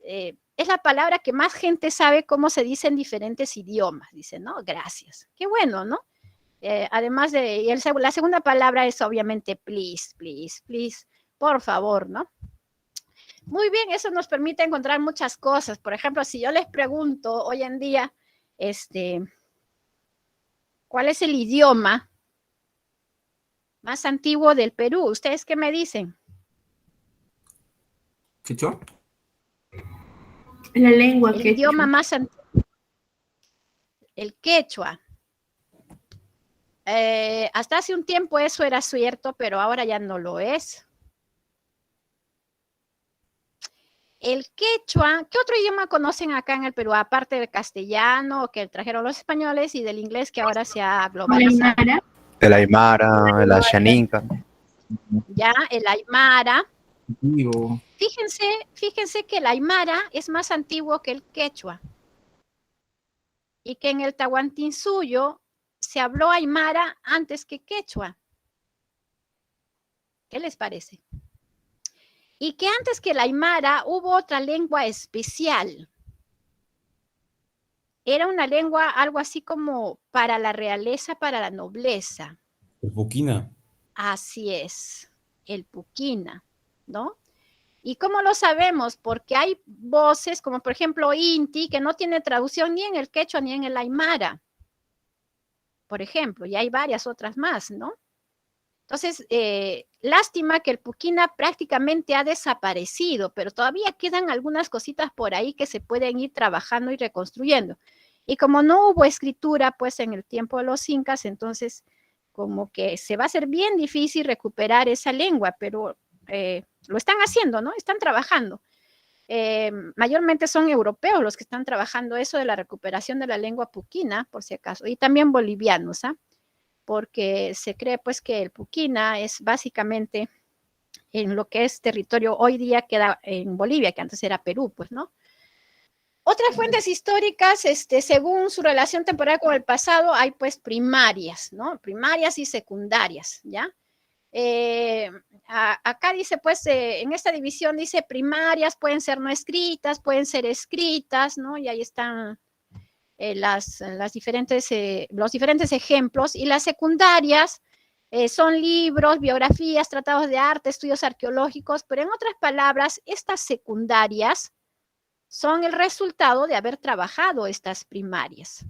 es la palabra que más gente sabe cómo se dice en diferentes idiomas, dicen, ¿no? Gracias. Qué bueno, ¿no? Además de, la segunda palabra es obviamente please, please, please, por favor, ¿no? Muy bien, eso nos permite encontrar muchas cosas. Por ejemplo, si yo les pregunto hoy en día, ¿cuál es el idioma más antiguo del Perú? ¿Ustedes qué me dicen? ¿Quechua? La lengua El quechua. idioma más antiguo. El quechua. Hasta hace un tiempo eso era cierto, pero ahora ya no lo es. El quechua, ¿qué otro idioma conocen acá en el Perú? Aparte del castellano, que trajeron los españoles, y del inglés que ahora se ha globalizado. El Aymara, la Xaninca. Ya, el Aymara. Digo, Fíjense que el Aymara es más antiguo que el quechua. Y que en el Tahuantinsuyo se habló Aymara antes que quechua. ¿Qué les parece? Y que antes que el Aymara hubo otra lengua especial. Era una lengua algo así como para la realeza, para la nobleza. El Puquina. Así es, el Puquina. ¿no? ¿Y cómo lo sabemos? Porque hay voces, como por ejemplo Inti, que no tiene traducción ni en el quechua ni en el aymara, por ejemplo, y hay varias otras más, ¿no? Entonces, lástima que el puquina prácticamente ha desaparecido, pero todavía quedan algunas cositas por ahí que se pueden ir trabajando y reconstruyendo. Y como no hubo escritura, pues en el tiempo de los incas, entonces como que se va a hacer bien difícil recuperar esa lengua, pero lo están haciendo, ¿no? Están trabajando. Mayormente son europeos los que están trabajando eso de la recuperación de la lengua puquina, por si acaso, y también bolivianos, ¿ah? Porque se cree pues que el puquina es básicamente en lo que es territorio hoy día queda en Bolivia, que antes era Perú, pues, ¿no? Otras fuentes históricas, según su relación temporal con el pasado, hay pues primarias, ¿no? Primarias y secundarias, ¿ya? Acá dice, pues, en esta división dice primarias pueden ser no escritas, pueden ser escritas, ¿no? Y ahí están los diferentes ejemplos, y las secundarias son libros, biografías, tratados de arte, estudios arqueológicos, pero en otras palabras, estas secundarias son el resultado de haber trabajado estas primarias,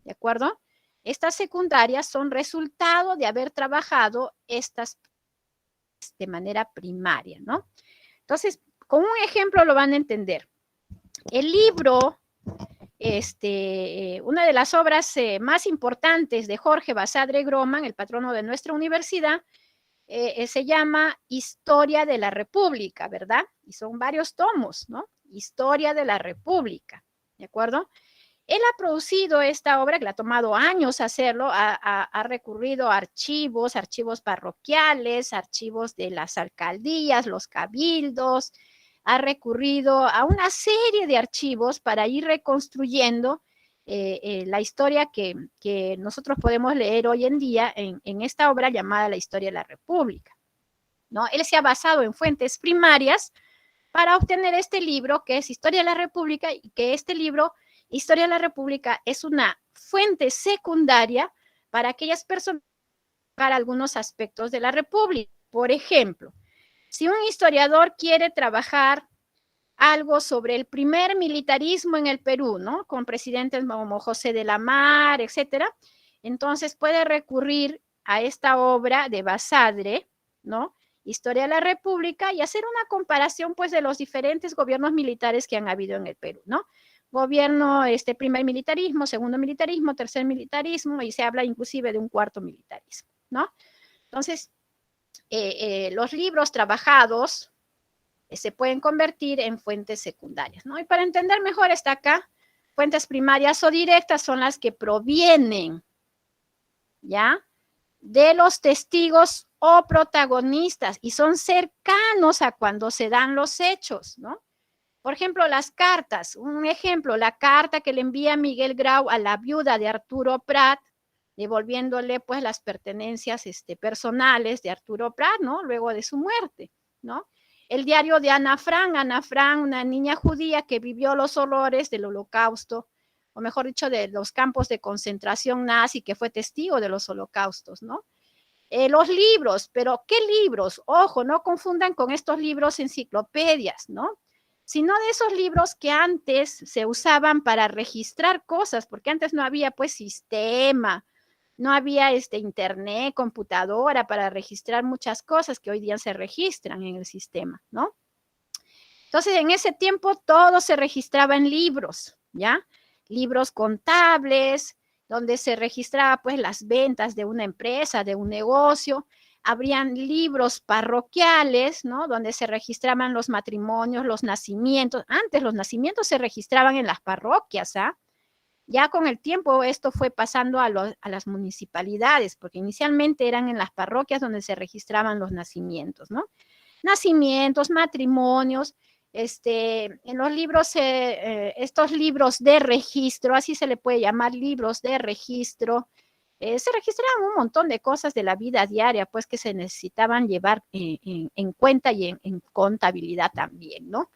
¿de acuerdo? Estas secundarias son resultado de haber trabajado estas de manera primaria, ¿no? Entonces, con un ejemplo lo van a entender. El libro, una de las obras más importantes de Jorge Basadre Groman, el patrono de nuestra universidad, se llama Historia de la República, ¿verdad? Y son varios tomos, ¿no? Historia de la República, ¿de acuerdo? Él ha producido esta obra, que le ha tomado años hacerlo, ha recurrido a archivos parroquiales, archivos de las alcaldías, los cabildos, ha recurrido a una serie de archivos para ir reconstruyendo la historia que nosotros podemos leer hoy en día en esta obra llamada La Historia de la República, ¿no? Él se ha basado en fuentes primarias para obtener este libro, que es Historia de la República, y que este libro, Historia de la República, es una fuente secundaria para aquellas personas que van a algunos aspectos de la República. Por ejemplo, si un historiador quiere trabajar algo sobre el primer militarismo en el Perú, ¿no? Con presidentes como José de la Mar, etcétera, entonces puede recurrir a esta obra de Basadre, ¿no? Historia de la República, y hacer una comparación, pues, de los diferentes gobiernos militares que han habido en el Perú, ¿no? Gobierno, primer militarismo, segundo militarismo, tercer militarismo, y se habla inclusive de un cuarto militarismo, ¿no? Entonces, los libros trabajados se pueden convertir en fuentes secundarias, ¿no? Y para entender mejor está acá, fuentes primarias o directas son las que provienen, ¿ya?, de los testigos o protagonistas, y son cercanos a cuando se dan los hechos, ¿no? Por ejemplo, las cartas. Un ejemplo, la carta que le envía Miguel Grau a la viuda de Arturo Prat, devolviéndole pues las pertenencias personales de Arturo Prat, ¿no? Luego de su muerte, ¿no? El diario de Ana Frank, una niña judía que vivió los horrores del Holocausto, o mejor dicho, de los campos de concentración nazi, que fue testigo de los holocaustos, ¿no? Los libros, pero ¿qué libros? Ojo, no confundan con estos libros enciclopedias, ¿no? Sino de esos libros que antes se usaban para registrar cosas, porque antes no había pues sistema, no había internet, computadora para registrar muchas cosas que hoy día se registran en el sistema, ¿no? Entonces, en ese tiempo todo se registraba en libros, ¿ya? Libros contables, donde se registraba pues las ventas de una empresa, de un negocio. Habrían libros parroquiales, ¿no? Donde se registraban los matrimonios, los nacimientos. Antes los nacimientos se registraban en las parroquias, ¿ah? Ya con el tiempo esto fue pasando a las municipalidades, porque inicialmente eran en las parroquias donde se registraban los nacimientos, ¿no? Nacimientos, matrimonios, en los libros, estos libros de registro, así se le puede llamar, libros de registro, se registraban un montón de cosas de la vida diaria, pues que se necesitaban llevar en cuenta y en contabilidad también, ¿no?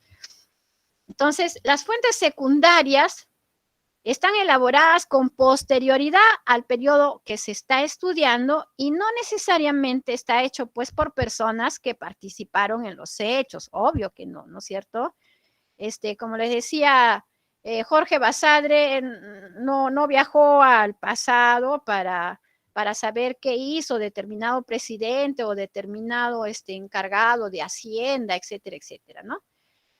Entonces, las fuentes secundarias están elaboradas con posterioridad al periodo que se está estudiando y no necesariamente está hecho pues por personas que participaron en los hechos, obvio que no, ¿no es cierto? Como les decía, Jorge Basadre no viajó al pasado para saber qué hizo determinado presidente o determinado encargado de Hacienda, etcétera, etcétera, ¿no?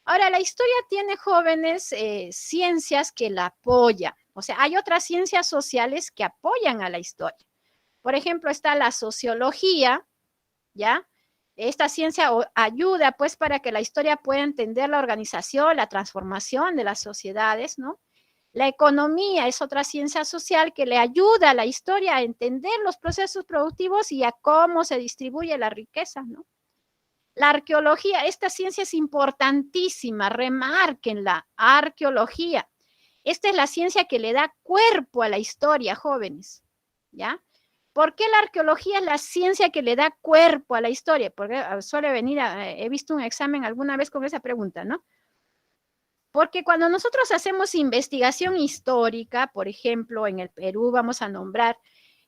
Ahora, la historia tiene jóvenes ciencias que la apoyan. O sea, hay otras ciencias sociales que apoyan a la historia. Por ejemplo, está la sociología, ¿ya? Esta ciencia ayuda, pues, para que la historia pueda entender la organización, la transformación de las sociedades, ¿no? La economía es otra ciencia social que le ayuda a la historia a entender los procesos productivos y a cómo se distribuye la riqueza, ¿no? La arqueología, esta ciencia es importantísima, remarquen la arqueología. Esta es la ciencia que le da cuerpo a la historia, jóvenes, ¿ya? ¿Por qué la arqueología es la ciencia que le da cuerpo a la historia? Porque suele venir, he visto un examen alguna vez con esa pregunta, ¿no? Porque cuando nosotros hacemos investigación histórica, por ejemplo, en el Perú vamos a nombrar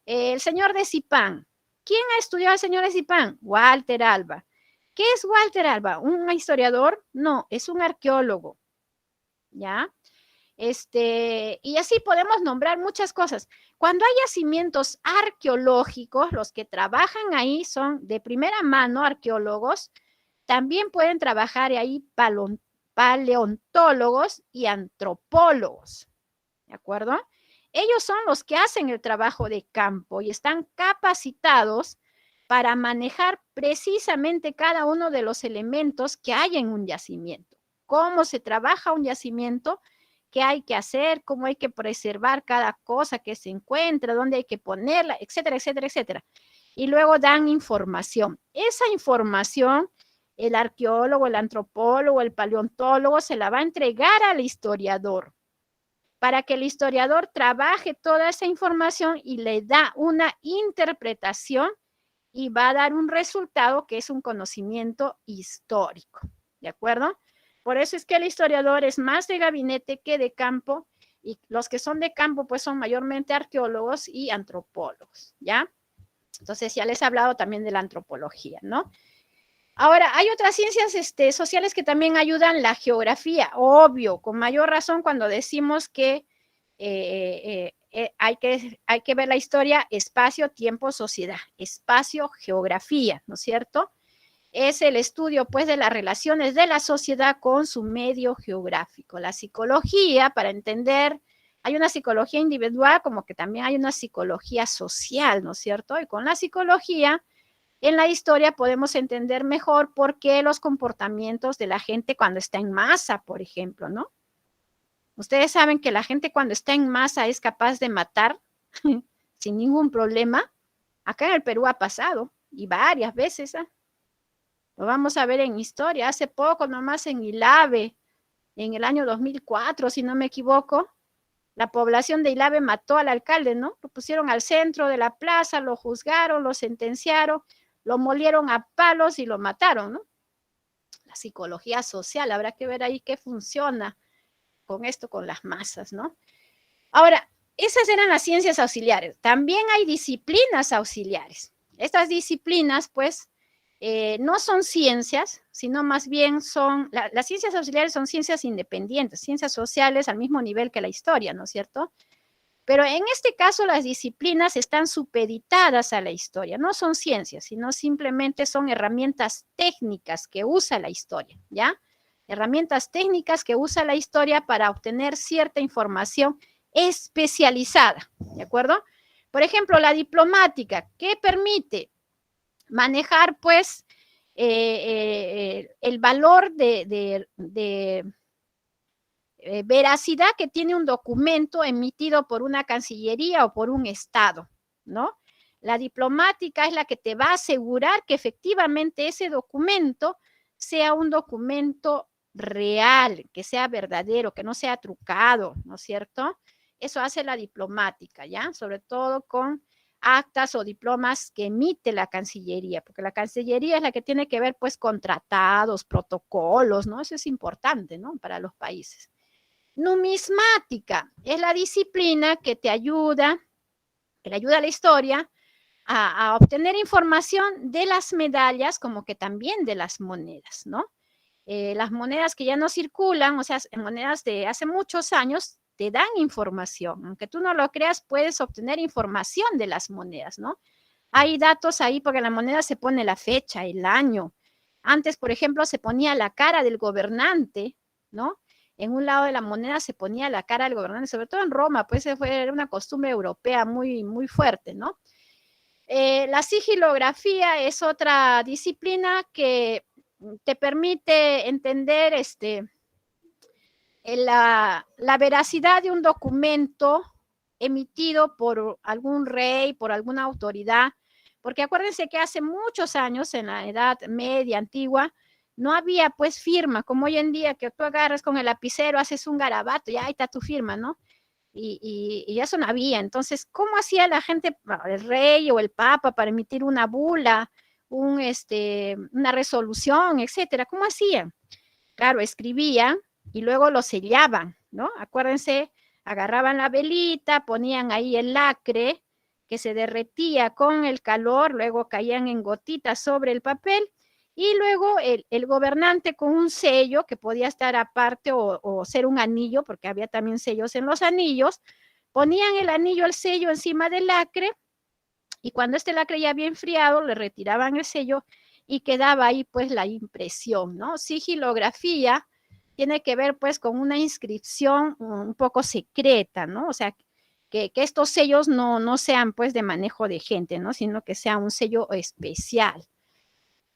el señor de Zipán. ¿Quién ha estudiado al señor de Zipán? Walter Alba. ¿Qué es Walter Alba? ¿Un historiador? No, es un arqueólogo, ¿ya? Y así podemos nombrar muchas cosas. Cuando hay yacimientos arqueológicos, los que trabajan ahí son de primera mano arqueólogos, también pueden trabajar ahí paleontólogos y antropólogos, ¿de acuerdo? Ellos son los que hacen el trabajo de campo y están capacitados para manejar precisamente cada uno de los elementos que hay en un yacimiento. Cómo se trabaja un yacimiento, qué hay que hacer, cómo hay que preservar cada cosa que se encuentra, dónde hay que ponerla, etcétera, etcétera, etcétera. Y luego dan información. Esa información, el arqueólogo, el antropólogo, el paleontólogo se la va a entregar al historiador para que el historiador trabaje toda esa información y le da una interpretación y va a dar un resultado que es un conocimiento histórico, ¿de acuerdo? Por eso es que el historiador es más de gabinete que de campo, y los que son de campo pues son mayormente arqueólogos y antropólogos, ¿ya? Entonces ya les he hablado también de la antropología, ¿no? Ahora, hay otras ciencias sociales que también ayudan, la geografía, obvio, con mayor razón cuando decimos que hay que ver la historia espacio, tiempo, sociedad, espacio, geografía, ¿no es cierto? Es el estudio, pues, de las relaciones de la sociedad con su medio geográfico. La psicología, para entender, hay una psicología individual como que también hay una psicología social, ¿no es cierto? Y con la psicología, en la historia podemos entender mejor por qué los comportamientos de la gente cuando está en masa, por ejemplo, ¿no? Ustedes saben que la gente cuando está en masa es capaz de matar sin ningún problema. Acá en el Perú ha pasado, y varias veces, ¿eh? Lo vamos a ver en historia. Hace poco nomás en Ilave, en el año 2004, si no me equivoco, la población de Ilave mató al alcalde, ¿no? Lo pusieron al centro de la plaza, lo juzgaron, lo sentenciaron, lo molieron a palos y lo mataron, ¿no? La psicología social, habrá que ver ahí qué funciona con esto, con las masas, ¿no? Ahora, esas eran las ciencias auxiliares. También hay disciplinas auxiliares. Estas disciplinas, pues, no son ciencias, sino más bien son, las ciencias auxiliares son ciencias independientes, ciencias sociales al mismo nivel que la historia, ¿no es cierto? Pero en este caso las disciplinas están supeditadas a la historia, no son ciencias, sino simplemente son herramientas técnicas que usa la historia, ¿ya? Herramientas técnicas que usa la historia para obtener cierta información especializada, ¿de acuerdo? Por ejemplo, la diplomática, ¿qué permite? Manejar, pues, el valor de veracidad que tiene un documento emitido por una cancillería o por un Estado, ¿no? La diplomática es la que te va a asegurar que efectivamente ese documento sea un documento real, que sea verdadero, que no sea trucado, ¿no es cierto? Eso hace la diplomática, ¿ya? Sobre todo con actas o diplomas que emite la Cancillería, porque la Cancillería es la que tiene que ver, pues, con tratados, protocolos, ¿no? Eso es importante, ¿no? Para los países. Numismática es la disciplina que te ayuda, que le ayuda a la historia a obtener información de las medallas como que también de las monedas, ¿no? Las monedas que ya no circulan, o sea, monedas de hace muchos años, te dan información. Aunque tú no lo creas, puedes obtener información de las monedas, ¿no? Hay datos ahí porque en la moneda se pone la fecha, el año. Antes, por ejemplo, se ponía la cara del gobernante, ¿no? En un lado de la moneda se ponía la cara del gobernante, sobre todo en Roma, pues era una costumbre europea muy, muy fuerte, ¿no? La sigilografía es otra disciplina que te permite entender la veracidad de un documento emitido por algún rey, por alguna autoridad, porque acuérdense que hace muchos años, en la Edad Media, Antigua, no había pues firma, como hoy en día que tú agarras con el lapicero, haces un garabato, ya ahí está tu firma, ¿no? Y eso no había. Entonces, ¿cómo hacía la gente, el rey o el papa, para emitir una bula, una resolución, etcétera? ¿Cómo hacían? Claro, escribían y luego lo sellaban, ¿no? Acuérdense, agarraban la velita, ponían ahí el lacre que se derretía con el calor, luego caían en gotitas sobre el papel y luego el gobernante con un sello que podía estar aparte o ser un anillo, porque había también sellos en los anillos, ponían el anillo, el sello encima del lacre y cuando este lacre ya había enfriado, le retiraban el sello y quedaba ahí pues la impresión, ¿no? Sigilografía tiene que ver pues con una inscripción un poco secreta, ¿no? O sea, que estos sellos no sean pues de manejo de gente, ¿no? Sino que sea un sello especial.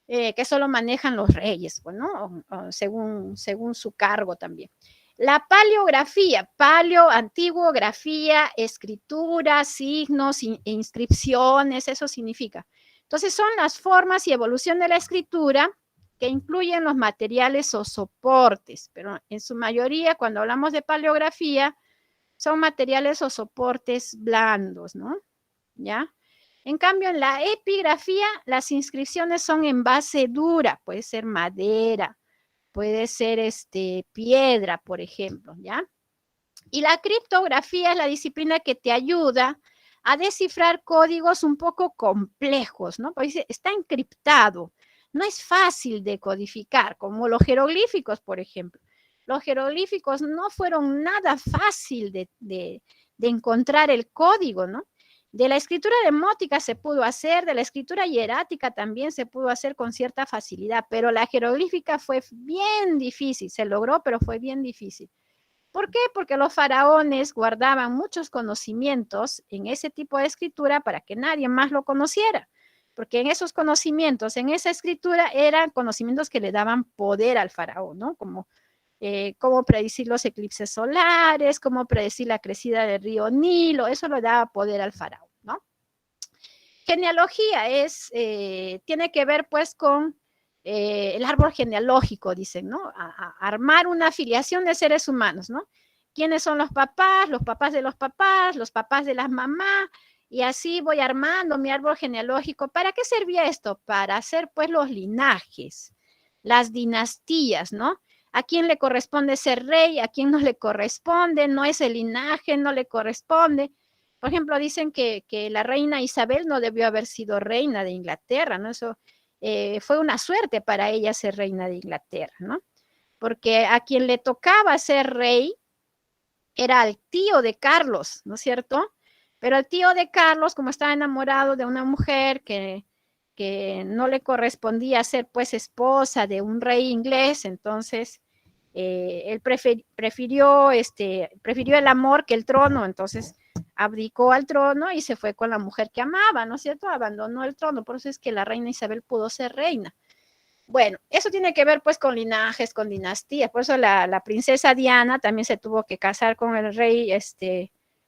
Que solo manejan los reyes, pues, ¿no? Según su cargo también. La paleografía, paleo, antiguo, grafía, escritura, signos, inscripciones, eso significa. Entonces son las formas y evolución de la escritura que incluyen los materiales o soportes, pero en su mayoría cuando hablamos de paleografía son materiales o soportes blandos, ¿no? ¿Ya? En cambio, en la epigrafía, las inscripciones son en base dura, puede ser madera, puede ser piedra, por ejemplo, ¿ya? Y la criptografía es la disciplina que te ayuda a descifrar códigos un poco complejos, ¿no? Porque dice, está encriptado, no es fácil de codificar, como los jeroglíficos, por ejemplo. Los jeroglíficos no fueron nada fácil de encontrar el código, ¿no? De la escritura demótica se pudo hacer, de la escritura hierática también se pudo hacer con cierta facilidad, pero la jeroglífica fue bien difícil, se logró, pero fue bien difícil. ¿Por qué? Porque los faraones guardaban muchos conocimientos en ese tipo de escritura para que nadie más lo conociera, porque en esos conocimientos, en esa escritura, eran conocimientos que le daban poder al faraón, ¿no? Como cómo predecir los eclipses solares, cómo predecir la crecida del río Nilo, eso le daba poder al faraón, ¿no? Genealogía tiene que ver pues con el árbol genealógico, dicen, ¿no? A armar una afiliación de seres humanos, ¿no? ¿Quiénes son los papás de los papás de las mamás? Y así voy armando mi árbol genealógico. ¿Para qué servía esto? Para hacer pues los linajes, las dinastías, ¿no? ¿A quién le corresponde ser rey? ¿A quién no le corresponde? No es el linaje, no le corresponde. Por ejemplo, dicen que la reina Isabel no debió haber sido reina de Inglaterra, ¿no? Eso fue una suerte para ella ser reina de Inglaterra, ¿no? Porque a quien le tocaba ser rey era al tío de Carlos, ¿no es cierto? Pero el tío de Carlos, como estaba enamorado de una mujer que no le correspondía ser pues esposa de un rey inglés, entonces él prefirió el amor que el trono, entonces abdicó al trono y se fue con la mujer que amaba, ¿no es cierto? Abandonó el trono, por eso es que la reina Isabel pudo ser reina. Bueno, eso tiene que ver pues con linajes, con dinastías, por eso la princesa Diana también se tuvo que casar con el rey,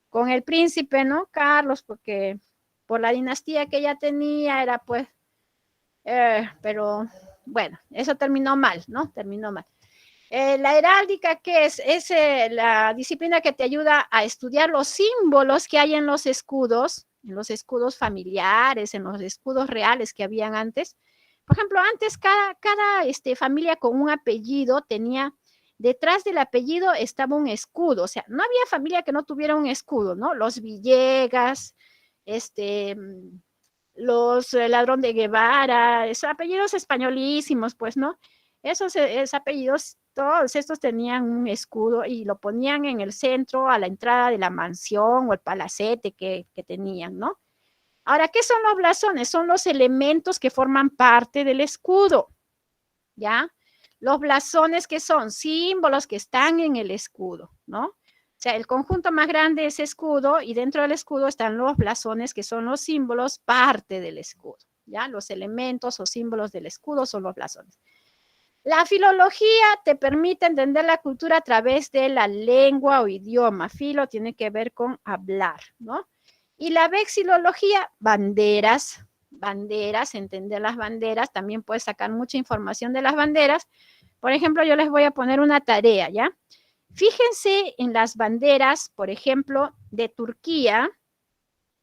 con el príncipe, ¿no? Carlos, porque por la dinastía que ella tenía era pues, pero bueno, eso terminó mal, ¿no? Terminó mal. La heráldica, ¿qué es? Es la disciplina que te ayuda a estudiar los símbolos que hay en los escudos familiares, en los escudos reales que habían antes. Por ejemplo, antes cada familia con un apellido tenía detrás del apellido estaba un escudo, o sea, no había familia que no tuviera un escudo, ¿no? Los Villegas, los Ladrón de Guevara, esos apellidos españolísimos, pues, ¿no? Esos apellidos, todos estos tenían un escudo y lo ponían en el centro, a la entrada de la mansión o el palacete que tenían, ¿no? Ahora, ¿qué son los blasones? Son los elementos que forman parte del escudo, ¿ya? Los blasones, que son símbolos que están en el escudo, ¿no? O sea, el conjunto más grande es escudo y dentro del escudo están los blasones, que son los símbolos, parte del escudo, ¿ya? Los elementos o símbolos del escudo son los blasones. La filología te permite entender la cultura a través de la lengua o idioma. Filo tiene que ver con hablar, ¿no? Y la vexilología, banderas, entender las banderas. También puedes sacar mucha información de las banderas. Por ejemplo, yo les voy a poner una tarea, ¿ya? Fíjense en las banderas, por ejemplo, de Turquía,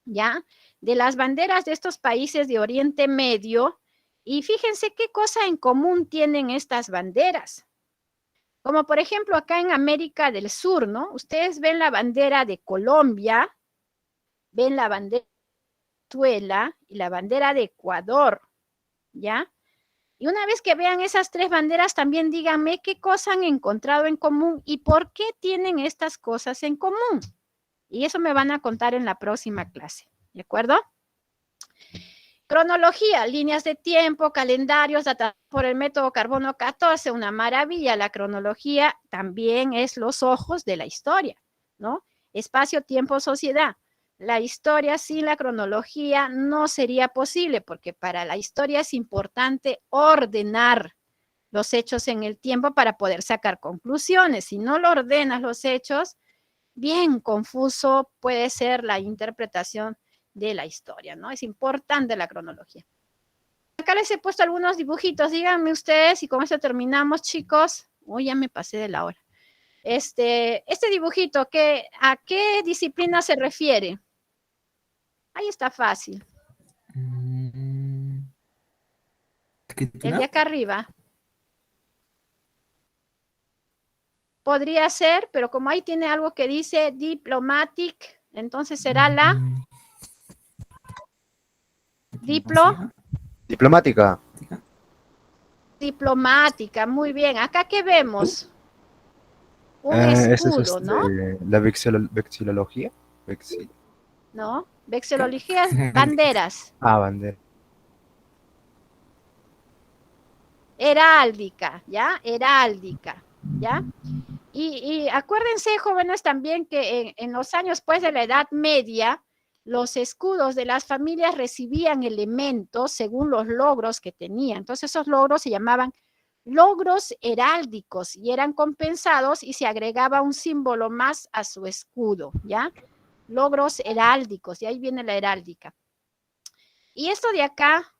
¿ya? De las banderas de estos países de Oriente Medio, y fíjense qué cosa en común tienen estas banderas. Como por ejemplo acá en América del Sur, ¿no? Ustedes ven la bandera de Colombia, ven la bandera de Venezuela y la bandera de Ecuador, ¿ya? Y una vez que vean esas tres banderas, también díganme qué cosa han encontrado en común y por qué tienen estas cosas en común. Y eso me van a contar en la próxima clase, ¿de acuerdo? Cronología, líneas de tiempo, calendarios, datados por el método carbono 14, una maravilla. La cronología también es los ojos de la historia, ¿no? Espacio, tiempo, sociedad. La historia sin la cronología no sería posible, porque para la historia es importante ordenar los hechos en el tiempo para poder sacar conclusiones. Si no lo ordenas los hechos, bien confuso puede ser la interpretación de la historia, ¿no? Es importante la cronología. Acá les he puesto algunos dibujitos, díganme ustedes, y con esto terminamos, chicos. Uy, ya me pasé de la hora. Este dibujito, ¿a qué disciplina se refiere? Ahí está fácil. El de acá arriba. Podría ser, pero como ahí tiene algo que dice diplomatic, entonces será la diplomática, muy bien. Acá, ¿qué vemos? Un escudo, ¿no? La vexilología. ¿No? Vexilología es banderas. Bandera. Heráldica, ¿ya? Heráldica, ¿ya? Y acuérdense, jóvenes, también que en los años pues de la Edad Media, los escudos de las familias recibían elementos según los logros que tenían. Entonces esos logros se llamaban logros heráldicos y eran compensados y se agregaba un símbolo más a su escudo, ¿ya? Logros heráldicos, y ahí viene la heráldica. Y esto de acá,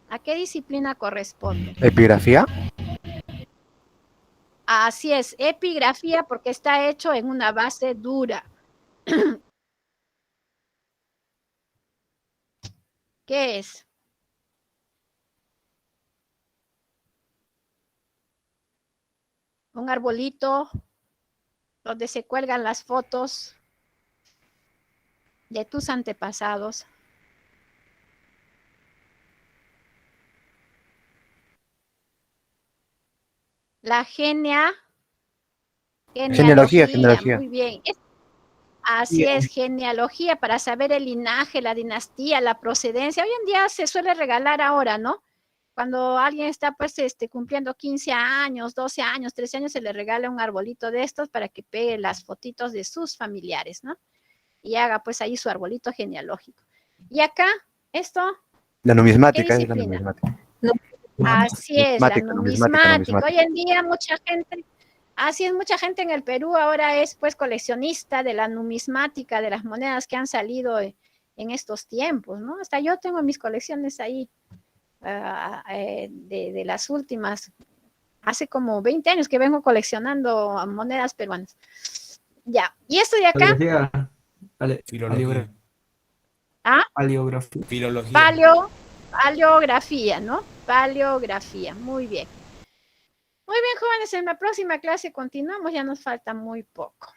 ¿a qué disciplina corresponde? Epigrafía. Así es, epigrafía, porque está hecho en una base dura. ¿Qué es? Un arbolito donde se cuelgan las fotos de tus antepasados. La genealogía. Muy bien. Así es, genealogía, para saber el linaje, la dinastía, la procedencia. Hoy en día se suele regalar ahora, ¿no? Cuando alguien está pues cumpliendo 15 años, 12 años, 13 años, se le regala un arbolito de estos para que pegue las fotitos de sus familiares, ¿no? Y haga pues ahí su arbolito genealógico. Y acá, esto. La numismática es la numismática. Así es, la numismática. Hoy en día mucha gente, así es, mucha gente en el Perú ahora es pues coleccionista de la numismática, de las monedas que han salido en estos tiempos, ¿no? Hasta yo tengo mis colecciones ahí de las últimas, hace como 20 años que vengo coleccionando monedas peruanas. Ya, y esto de acá. Filología. ¿Ah? Paleografía. Paleografía, ¿no? Paleografía, muy bien. Muy bien, jóvenes, en la próxima clase continuamos, ya nos falta muy poco.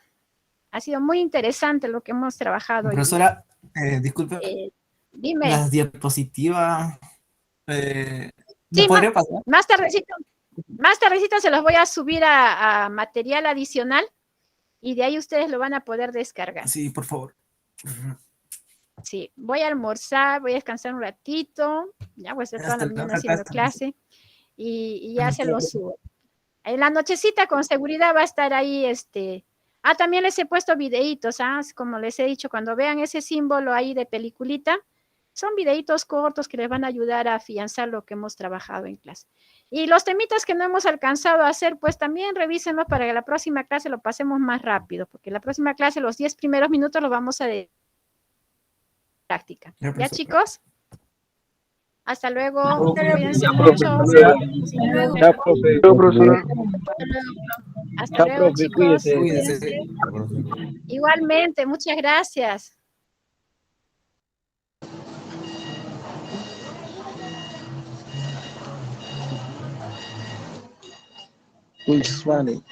Ha sido muy interesante lo que hemos trabajado hoy día. Profesora, disculpe, Dime. las diapositivas, Sí, ¿me podría pasar? más tardecito se los voy a subir a material adicional y de ahí ustedes lo van a poder descargar. Sí, por favor. Sí, voy a almorzar, voy a descansar un ratito, ya voy a estar toda la mañana haciendo clase y ya se lo subo. En la nochecita con seguridad va a estar ahí también les he puesto videitos, como les he dicho, cuando vean ese símbolo ahí de peliculita, son videitos cortos que les van a ayudar a afianzar lo que hemos trabajado en clase. Y los temitas que no hemos alcanzado a hacer, pues también revísenlos para que la próxima clase lo pasemos más rápido, porque la próxima clase los 10 primeros minutos los vamos a de práctica. ¿Ya, chicos? Hasta luego. Cuídense mucho. Hasta luego, chicos. Cuídense. Igualmente, muchas gracias. Which one?